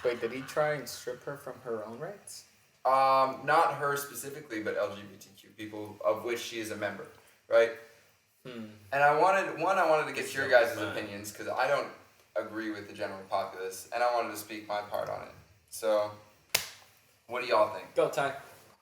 Wait, did he try and strip her from her own rights? Not her specifically, but LGBTQ people, of which she is a member, right? And I wanted to get your guys' opinions, because I don't agree with the general populace, and I wanted to speak my part on it. So, what do y'all think? Go, Ty.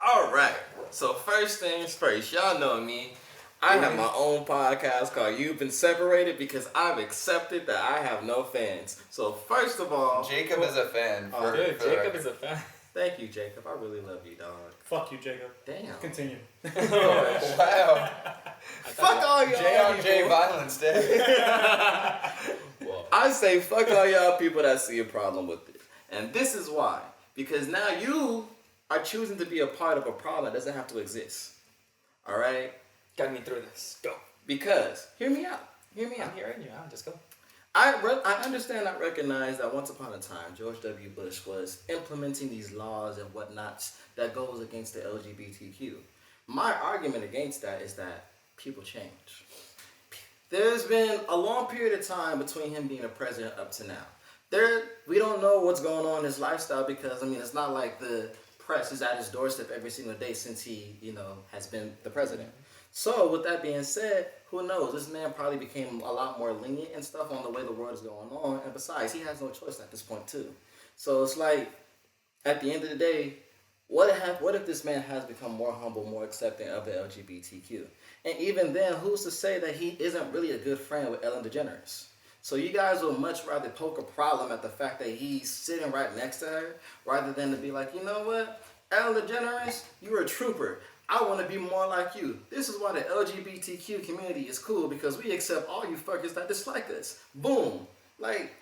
All right. So first things first, y'all know me. I have my own podcast called You've Been Separated because I've accepted that I have no fans. So first of all, Jacob is a fan. Oh, Dude, for the Jacob record. is a fan. thank you, Jacob. I really love you, dog. Fuck you, Jacob. Damn. Continue. Wow. Fuck all y'all J on J people. violence day. I say fuck all y'all people that see a problem with it. And this is why. Because now you are choosing to be a part of a problem that doesn't have to exist. Alright? Got me through this. Go. Because, hear me out. Hear me out. I'm hearing you. I'll just go. I understand, I recognize that once upon a time, George W. Bush was implementing these laws and whatnots that goes against the LGBTQ. My argument against that is that people change. There's been a long period of time between him being a president up to now. We don't know what's going on in his lifestyle because, it's not like the press is at his doorstep every single day since he, has been the president. So, with that being said, who knows? This man probably became a lot more lenient and stuff on the way the world is going on. And besides, he has no choice at this point, too. So, it's like, at the end of the day, What if this man has become more humble, more accepting of the LGBTQ? And even then, who's to say that he isn't really a good friend with Ellen DeGeneres? So you guys would much rather poke a problem at the fact that he's sitting right next to her, rather than to be like, you know what, Ellen DeGeneres, you're a trooper. I want to be more like you. This is why the LGBTQ community is cool, because we accept all you fuckers that dislike us. Boom. Like,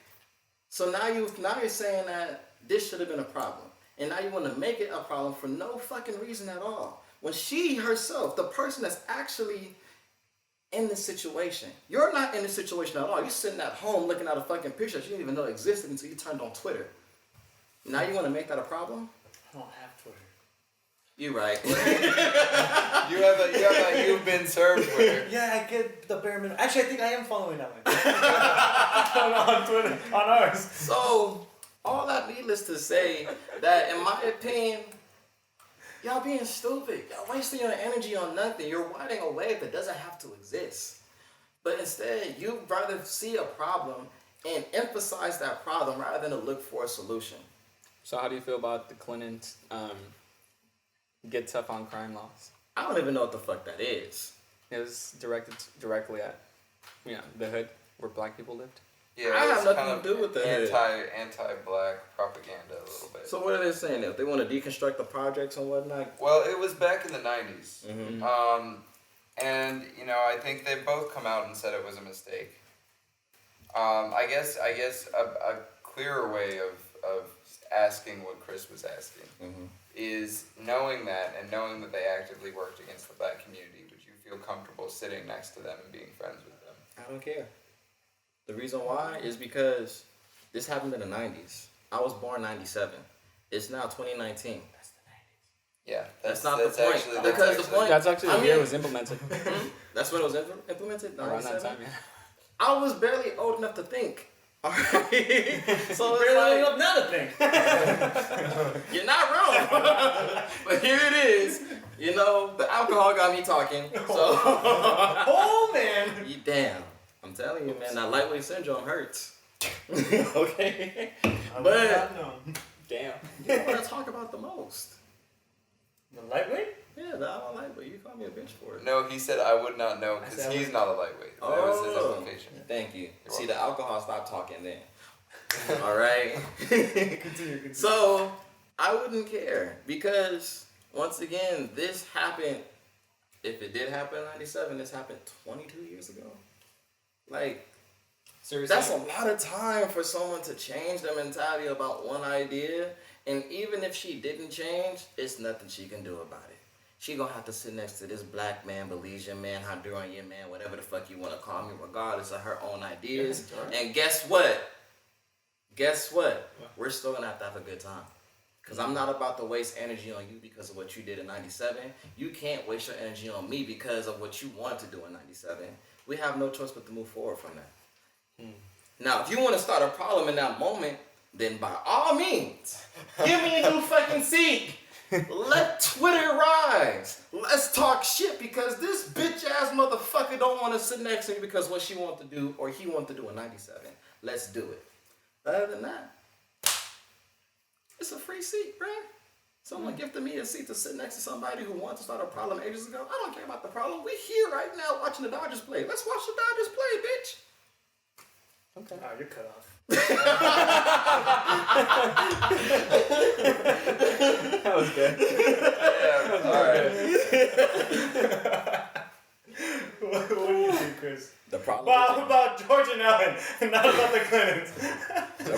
so now you're saying that this should have been a problem. And now you want to make it a problem for no fucking reason at all. When she herself, the person that's actually in this situation, you're not in this situation at all. You're sitting at home looking at a fucking picture that you didn't even know existed until you turned on Twitter. Now you want to make that a problem? I don't have Twitter. You're right. You have a You've been served Twitter. Yeah, I get the bare minimum. Actually, I think I am following that one. on Twitter, on ours. So, all that needless to say, that in my opinion, y'all being stupid. Y'all wasting your energy on nothing. You're riding a wave that doesn't have to exist. But instead, you'd rather see a problem and emphasize that problem rather than to look for a solution. So how do you feel about the Clintons get tough on crime laws? I don't even know what the fuck that is. It was directed directly at, the hood where black people lived. Yeah, I have it's nothing kind to do with that. anti-black propaganda a little bit. So what are they saying? If they want to deconstruct the projects and whatnot? Well, it was back in the 90s. Mm-hmm. And, I think they've both come out and said it was a mistake. I guess a clearer way of asking what Chris was asking is knowing that they actively worked against the black community. Would you feel comfortable sitting next to them and being friends with them? I don't care. The reason why is because this happened in the 90s. I was born 97. It's now 2019. Yeah, that's not the point. Because the point, That's actually the year it was implemented. That's when it was implemented? Around that time, yeah. I was barely old enough to think. Alright? So Barely it's enough now to think. like, you're not wrong. But here it is. The alcohol got me talking. So, Oh, man. damn. I'm telling you, man, that lightweight syndrome hurts. Okay? I would But not know. Damn. you know what I talk about the most? The lightweight? Yeah, the I'm a lightweight. You call me a bitch for it. No, he said I would not know I because said I he's would- not a lightweight. That was his implication. Thank you. You're See, welcome. the alcohol stopped talking then. All right. Continue. So I wouldn't care because once again, this happened. If it did happen in '97, this happened 22 years ago. Like, Seriously. that's a lot of time for someone to change their mentality about one idea. And even if she didn't change, it's nothing she can do about it. She gonna have to sit next to this black man, Belizean man, Honduran man, whatever the fuck you want to call me, regardless of her own ideas. And guess what? We're still gonna have a good time. Because I'm not about to waste energy on you because of what you did in '97. You can't waste your energy on me because of what you wanted to do in '97. We have no choice but to move forward from that. Now, if you want to start a problem in that moment, then by all means, give me a new fucking seat. Let Twitter rise. Let's talk shit because this bitch ass motherfucker don't want to sit next to me because what she want to do or he want to do in '97. Let's do it. Other than that, it's a free seat, bruh. Someone gifted me a seat to sit next to somebody who wanted to start a problem ages ago. I don't care about the problem. We here right now watching the Dodgers play. Let's watch the Dodgers play, bitch. Okay. Oh, you're cut off. That was good. Yeah, alright. What do you think, Chris? The problem. About George and Ellen, not about the Clintons.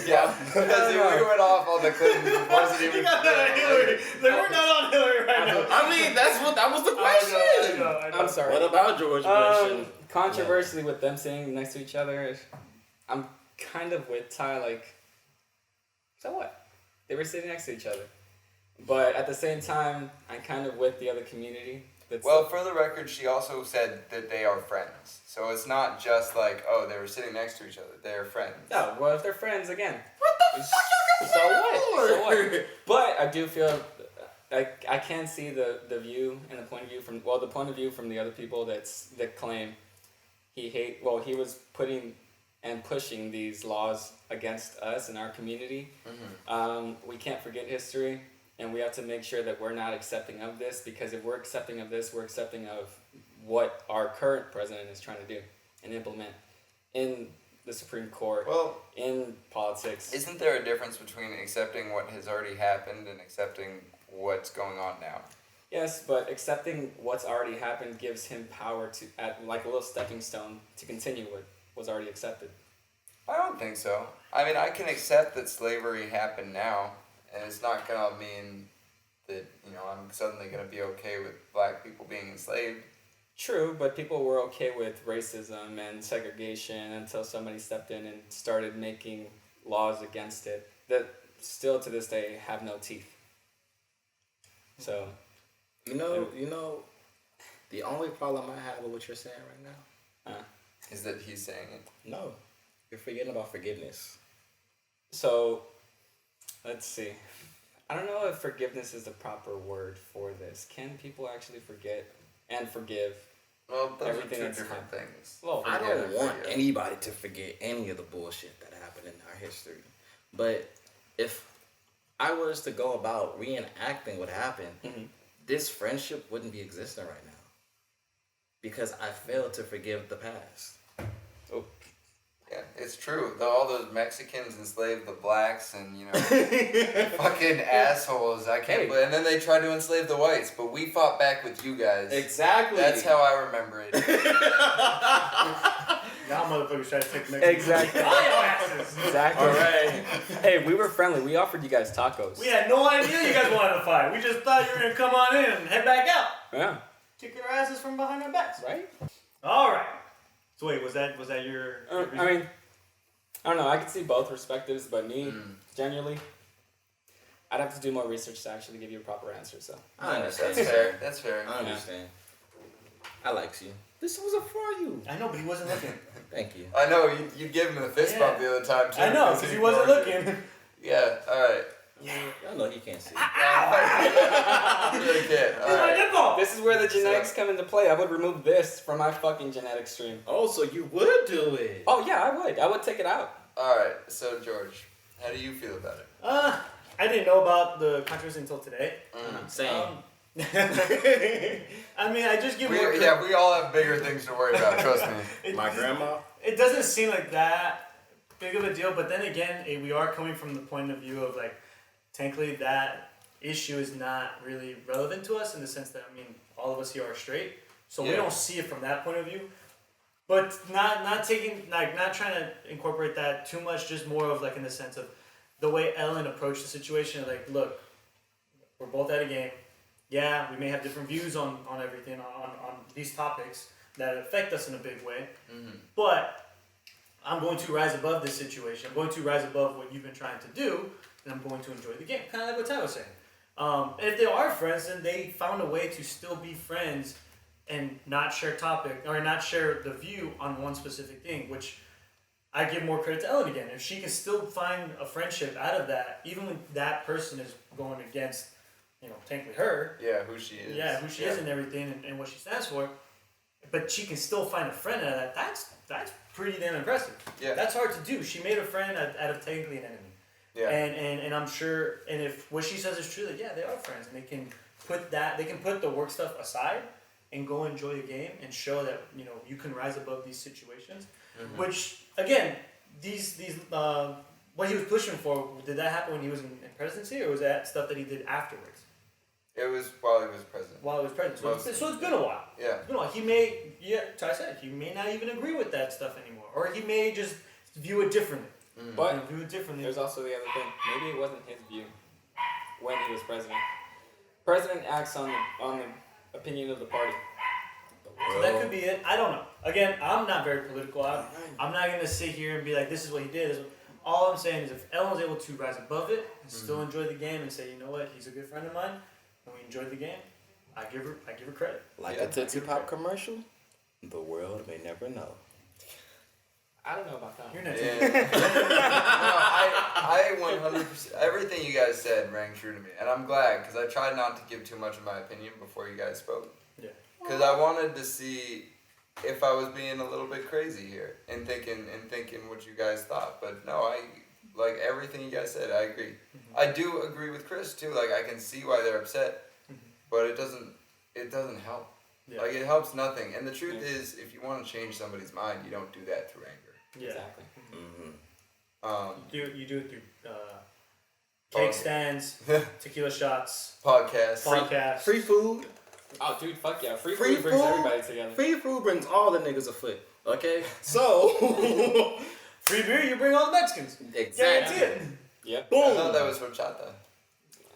Yeah, because we went off on the Clintons. It wasn't even You got that on Hillary. Like, we're not on Hillary right now. I mean, that was the question. I know. I'm sorry. What about George Bush? Controversially, with them sitting next to each other, I'm kind of with Ty. Like, so what? They were sitting next to each other, but at the same time, I'm kind of with the other community. Well, for the record, she also said that they are friends. So it's not just like, oh, they were sitting next to each other. They are friends. No, well, if they're friends again. What the fuck y'all got So friends what? So for? what? But I do feel I can see the view and the point of view from the point of view from the other people that claim he was putting and pushing these laws against us and our community. We can't forget history. and we have to make sure that we're not accepting of this, because if we're accepting of this, we're accepting of what our current president is trying to do and implement in the Supreme Court, in politics. Isn't there a difference between accepting what has already happened and accepting what's going on now? Yes, but accepting what's already happened gives him power to, like a little stepping stone, to continue what was already accepted. I don't think so. I mean, I can accept that slavery happened now, and it's not gonna mean that, you know, I'm suddenly gonna be okay with black people being enslaved. True, but people were okay with racism and segregation until somebody stepped in and started making laws against it that still to this day have no teeth. So, You know, the only problem I have with what you're saying right now Is that he's saying it? no, you're forgetting about forgiveness. So, let's see. I don't know if forgiveness is the proper word for this. Can people actually forget and forgive? Well, those Everything are two that's different things. Well, I Forget don't and want forgive. anybody to forget any of the bullshit that happened in our history. But if I was to go about reenacting what happened, this friendship wouldn't be existing right now. Because I failed to forgive the past. Oh, Yeah, it's true. All those Mexicans enslaved the blacks and, you know, fucking assholes. I can't believe. And then they tried to enslave the whites, but we fought back with you guys. exactly. That's how I remember it. Now motherfuckers try to take Mexico. Exactly. All your asses. Exactly. All right. Hey, we were friendly. We offered you guys tacos. We had no idea you guys wanted to fight. We just thought you were gonna come on in and head back out, Yeah. kicking our asses from behind our backs. Right? All right. So wait, was that your? I mean, I don't know. I could see both perspectives, but me, genuinely, I'd have to do more research to actually give you a proper answer. So. I understand. That's fair. That's fair. I understand. I likes you. This was for you. I know, but he wasn't looking. Thank you. I know, you gave him the fist bump the other time, too. I know, because he wasn't looking. Yeah, alright. Y'all know he can't see. You really can't. Alright. This is where the genetics come into play. I would remove this from my fucking genetic stream. Oh, so you would do it. Oh yeah, I would. I would take it out. Alright, so George, how do you feel about it? I didn't know about the controversy until today. Same. I mean, I just give more. We all have bigger things to worry about, trust me. My grandma. It doesn't seem like that big of a deal, but then again, we are coming from the point of view of like, technically that issue is not really relevant to us in the sense that, I mean, all of us here are straight, so we don't see it from that point of view. But not trying to incorporate that too much, just more of like in the sense of the way Ellen approached the situation. Like, look, we're both at a game. Yeah, we may have different views on everything, on these topics that affect us in a big way. But I'm going to rise above this situation. I'm going to rise above what you've been trying to do, and I'm going to enjoy the game. Kind of like what Ty was saying. And if they are friends, then they found a way to still be friends and not share topic or not share the view on one specific thing, which I give more credit to Ellen again. If she can still find a friendship out of that, even when that person is going against, technically her. Yeah, who she is. Yeah, who she is and everything and what she stands for. But she can still find a friend out of that. That's pretty damn impressive. Yeah. That's hard to do. She made a friend out of technically an enemy. Yeah. And I'm sure, and if what she says is true, that they are friends and they can put the work stuff aside and go enjoy the game and show that you can rise above these situations. Which again, these what he was pushing for, did that happen when he was in presidency, or was that stuff that he did afterwards? It was while he was president. While he was president. So it's been a while. Yeah. It's been a while. He may, Ty said, he may not even agree with that stuff anymore, or he may just view it differently. But there's also the other thing. Maybe it wasn't his view when he was president. President acts on the opinion of the party. So that could be it. I don't know. Again, I'm not very political. I'm not going to sit here and be like, this is what he did. All I'm saying is if Ellen was able to rise above it and still enjoy the game and say, you know what, he's a good friend of mine, and we enjoyed the game, I give her credit. Like a Tootsie Pop commercial, the world may never know. I don't know about that. You're next. Yeah. I 100%. Everything you guys said rang true to me, and I'm glad because I tried not to give too much of my opinion before you guys spoke. Yeah. Because I wanted to see if I was being a little bit crazy here and thinking what you guys thought, but no, like everything you guys said, I agree. I do agree with Chris too. Like I can see why they're upset, but it doesn't help. Yeah. Like it helps nothing. And the truth is, if you want to change somebody's mind, you don't do that through anger. Yeah. Exactly. You do it through cake stands, tequila shots, Podcasts. Free food. Oh, dude, fuck yeah. Free Free food brings food? everybody together. Free food brings all the niggas afoot. Okay? So. free beer, you bring all the Mexicans. Exactly. Guarantee it. Yep. I Boom. thought that was horchata.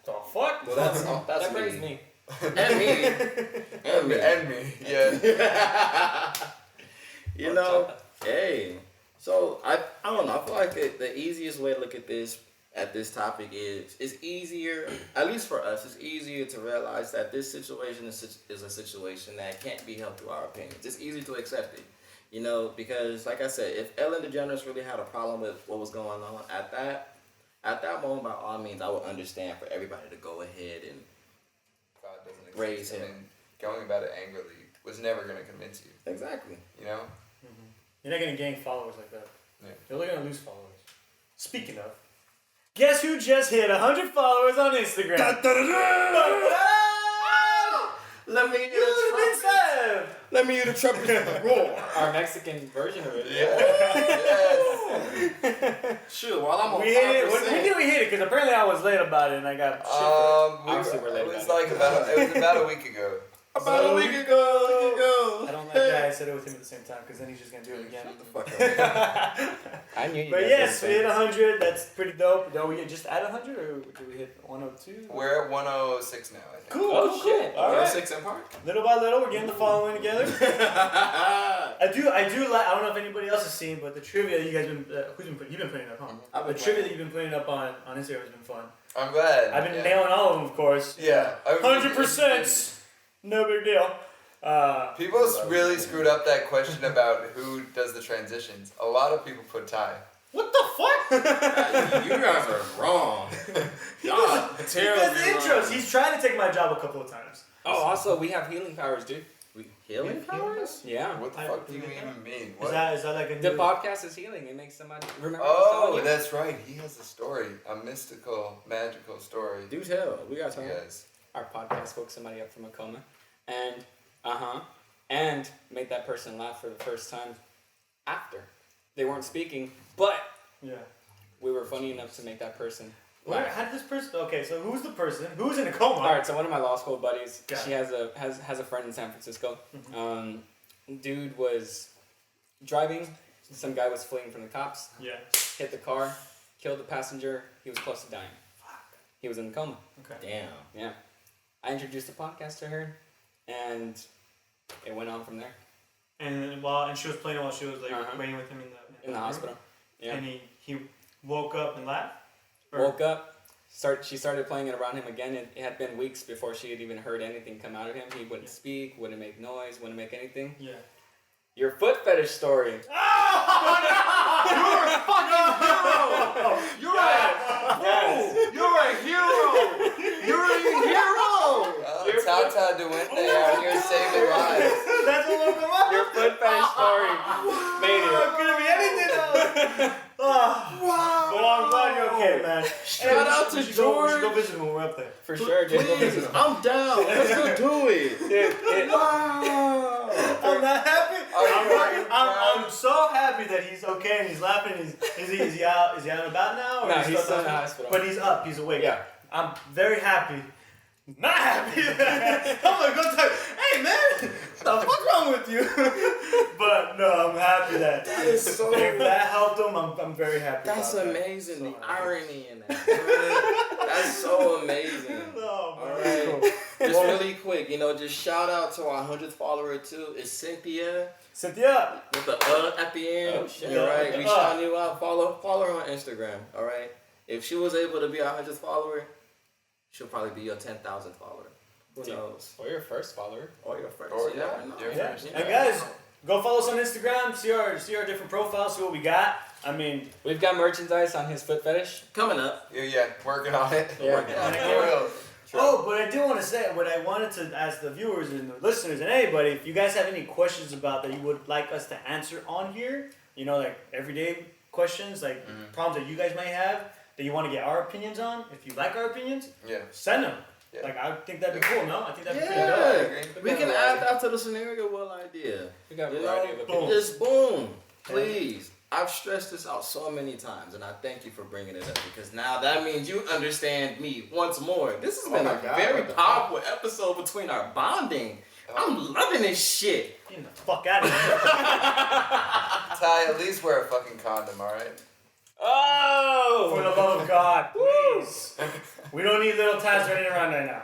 The fuck? Well, that's That brings me. And me. And me. And me. Yeah. You know, hey. So I don't know. I feel like the easiest way to look at this topic is it's easier, at least for us, it's easier to realize that this situation is a situation that can't be helped through our opinions. It's easy to accept it, you know, because like I said, if Ellen DeGeneres really had a problem with what was going on at that moment, by all means, I would understand for everybody to go ahead and God doesn't exist. Raise him. And going about it angrily was never going to convince you. exactly. You know? You're not gonna gain followers like that. Yeah. You're only gonna lose followers. Speaking of, guess who just hit 100 followers on Instagram? Let me hear You the little big trumpet. slab. Let me hear the trumpet roar. Our Mexican version of it. Yes. Sure, while I'm on We hit it. 5%. When did we hit it? Because apparently I was late about it and I got shit for Obviously we're late it was about like about a week ago. About a week ago. it. I don't like that I said it with him at the same time because then he's just gonna do it again. I knew you But guys yes, would we say. hit 100. That's pretty dope. Did we just add 100 or did we hit 102? We're at 106 now, I think. Cool. Oh, cool, shit. Cool. All right. 6 in park. Little by little, we're getting the following together. I do like. I don't know if anybody else has seen, but the trivia you guys been you've been putting up, huh? I've been The trivia that you've been putting up on Instagram has been fun. I'm glad. I've been yeah. nailing all of them, of course. Yeah. 100%. No big deal. People really screwed up that question about who does the transitions. A lot of people put Ty. What the fuck? You guys are wrong. Y'all are He terribly does the intros. He's tried to take my job a couple of times. Oh, also, we have healing powers, dude. Healing powers? Yeah. What the fuck do you even mean? What? Is that like a The new... podcast is healing. It makes somebody remember. I was Oh, telling you? that's right. He has a story. A mystical, magical story. Do tell. We got time. Yes. Our podcast woke somebody up from a coma, and made that person laugh for the first time after they weren't speaking, but Yeah. we were funny enough to make that person Where, laugh. how did this person... Okay, so who's the person? Who's in a coma? All right, so one of my law school buddies, Got she has a friend in San Francisco. Dude was driving. Some guy was fleeing from the cops. Yeah. Hit the car, killed the passenger. He was close to dying. He was in a coma. Okay. Damn. Yeah. I introduced the podcast to her, and it went on from there. And she was playing it while she was like waiting with him In the hospital. Yeah. And he woke up and laughed. Woke up. She started playing it around him again. It had been weeks before she had even heard anything come out of him. He wouldn't speak, wouldn't make noise, wouldn't make anything. Yeah. Your foot fetish story. You're a fucking hero! You're a hero! You're a hero! Tata Duende out here saving lives. That's what woke him up. Your foot fetish story made it. It could have been anything else. Wow! Well, I'm glad you're okay, man. Shout out to We should go George. visit him when we're up there. For sure, dude. Please, I'm down. Let's go do it. Dude, Wow! I'm not happy. Are you I'm so happy that he's okay and he's laughing. Is he out and about now? Or No, is he he's still still in the hospital. But he's up. He's awake. Yeah. I'm very happy. Not happy. I'm like, go tell. Hey man, the fuck's wrong with you? But no, I'm happy that is so- if that helped him. I'm very happy. That's about amazing. That. The So happy. irony in that. That's so amazing. No, All man, right. cool. Just really quick, just shout out to our 100th follower too. It's Cynthia Cynthia. with the at the end. Oh, shit. You're right. We Uh. shouting you out. Follow her on Instagram. All right. If she was able to be our 100th follower, she'll probably be your 10,000th follower. Who Dude. knows? Or your first follower. Or your first. Or You yeah, never know. your Yeah. first. And guys, go follow us on Instagram. See our different profiles. See what we got. I mean, We've got merchandise on his foot fetish. Coming up. Yeah, working on it. Yeah. Working on it. Yeah. For real. oh, but I do want to say what I wanted to ask the viewers and the listeners and anybody. If you guys have any questions about that you would like us to answer on here, like everyday questions, like problems that you guys might have that you want to get our opinions on. If you like our opinions, send them. Yeah. Like, I think that'd be cool, no? I think that'd be pretty Yeah, dope. we can add that to the scenario well idea. We got a You variety know, of opinions. just boom, please. I've stressed this out so many times, and I thank you for bringing it up because now that means you understand me once more. This has been a very powerful episode between our bonding. I'm loving this shit. Get the fuck out of here. Ty, at least wear a fucking condom, alright? Oh! For the love of God, please. We don't need little Taz running around right now.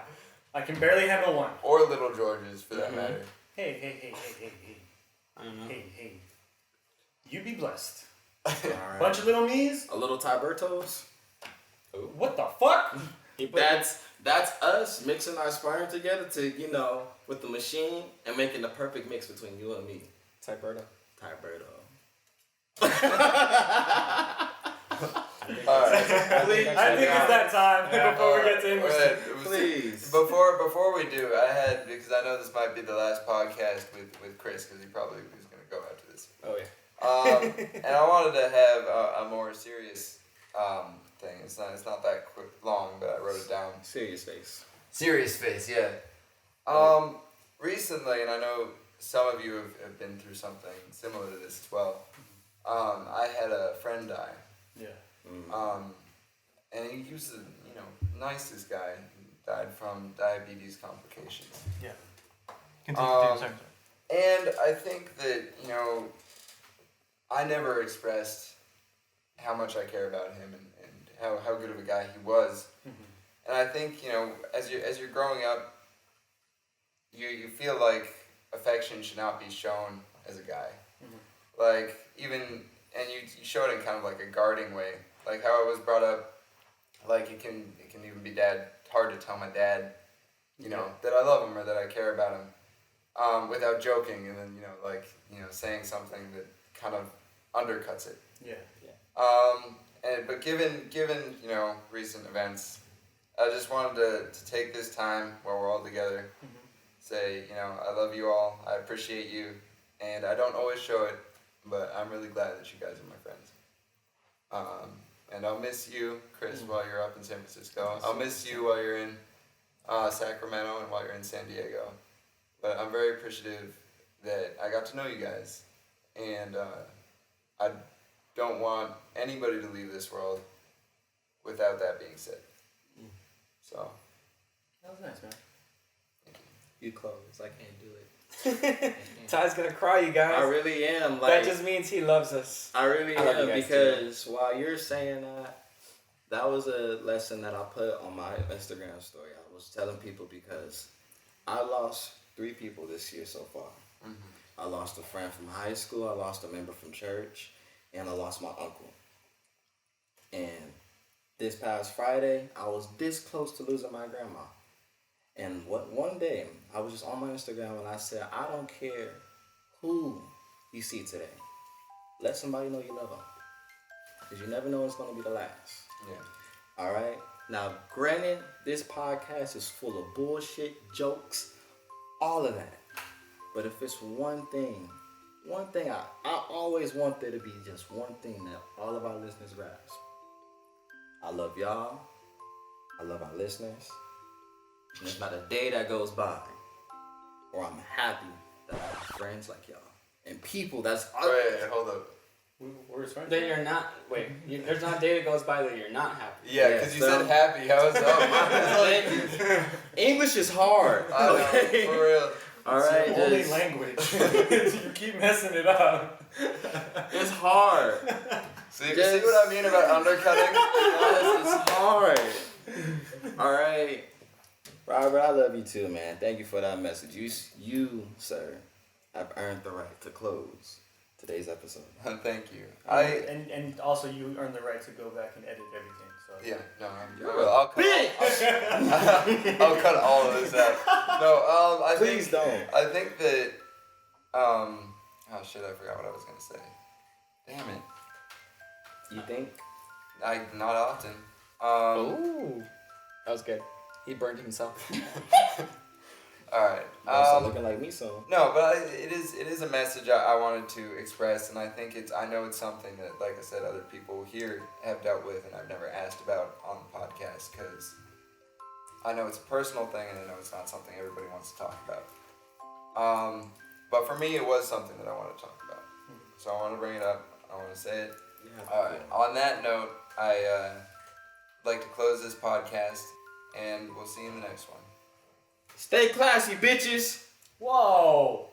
I can barely handle one. Or little Georges, for that matter. Hey. I don't know. Hey. You be blessed. All right. Bunch of little me's. A little Tibertos. What the fuck? That's us mixing our sperm together to, you know, with the machine and making the perfect mix between you and me. Tiberto. Alright. I think it's that time before we get to English. Please. Before we do, because I know this might be the last podcast with Chris, because he probably is going to go after this. Oh, yeah. And I wanted to have a more serious thing. It's not that long, but I wrote it down. Serious face. Serious face, yeah. Recently, and I know some of you have been through something similar to this as well. I had a friend die. Yeah. And he was the nicest guy. He died from diabetes complications. Yeah. Sorry. And I think that I never expressed how much I care about him and how good of a guy he was. And I think as you're growing up, you feel like affection should not be shown as a guy. Like and you show it in kind of like a guarding way, like how I was brought up. Like it can even be hard to tell my dad, that I love him or that I care about him, without joking and then saying something that kind of undercuts it. Yeah. But given recent events, I just wanted to take this time while we're all together, say I love you all, I appreciate you, and I don't always show it, but I'm really glad that you guys are my friends. And I'll miss you, Chris, while you're up in San Francisco. I'll miss you while you're in Sacramento and while you're in San Diego. But I'm very appreciative that I got to know you guys, and I don't want anybody to leave this world without that being said. So. That was nice, man. You close. I can't do it. Ty's gonna cry, you guys. I really am. That just means he loves us. I really I love you am guys because while you're saying that was a lesson that I put on my Instagram story. I was telling people because I lost 3 people this year so far. I lost a friend from high school, I lost a member from church, and I lost my uncle. And this past Friday, I was this close to losing my grandma. And one day, I was just on my Instagram and I said, I don't care who you see today. Let somebody know you love them. Because you never know when it's going to be the last. Yeah. All right? Now, granted, this podcast is full of bullshit, jokes, all of that. But if it's one thing I always want there to be just one thing that all of our listeners grasp. I love y'all. I love our listeners. And there's not a day that goes by where I'm happy that I have friends like y'all. And people that's... Wait, hold up. We're his friends. That you're not. There's not a day that goes by that you're not happy. Yeah, because you said happy. How was that? English is hard. I know, for real. All right, It's your only just- language. You keep messing it up. It's hard. See what I mean about undercutting? Yes, it's hard. All right. Robert, I love you too, man. Thank you for that message. You, sir, have earned the right to close today's episode. Thank you. And also you earn the right to go back and edit everything. So Yeah, no, I'll cut all of this out. No, Please don't. I think that, oh shit, I forgot what I was gonna say. Damn it. You think? Not often. Ooh, that was good. He burned himself. All right. Start looking like me soon. No, but it is a message I wanted to express, and I think I know it's something that, like I said, other people here have dealt with, and I've never asked about on the podcast because I know it's a personal thing, and I know it's not something everybody wants to talk about. But for me, it was something that I wanted to talk about, so I want to bring it up. I want to say it. Yeah. All right. On that note, I like to close this podcast, and we'll see you in the next one. Stay classy, bitches. Whoa.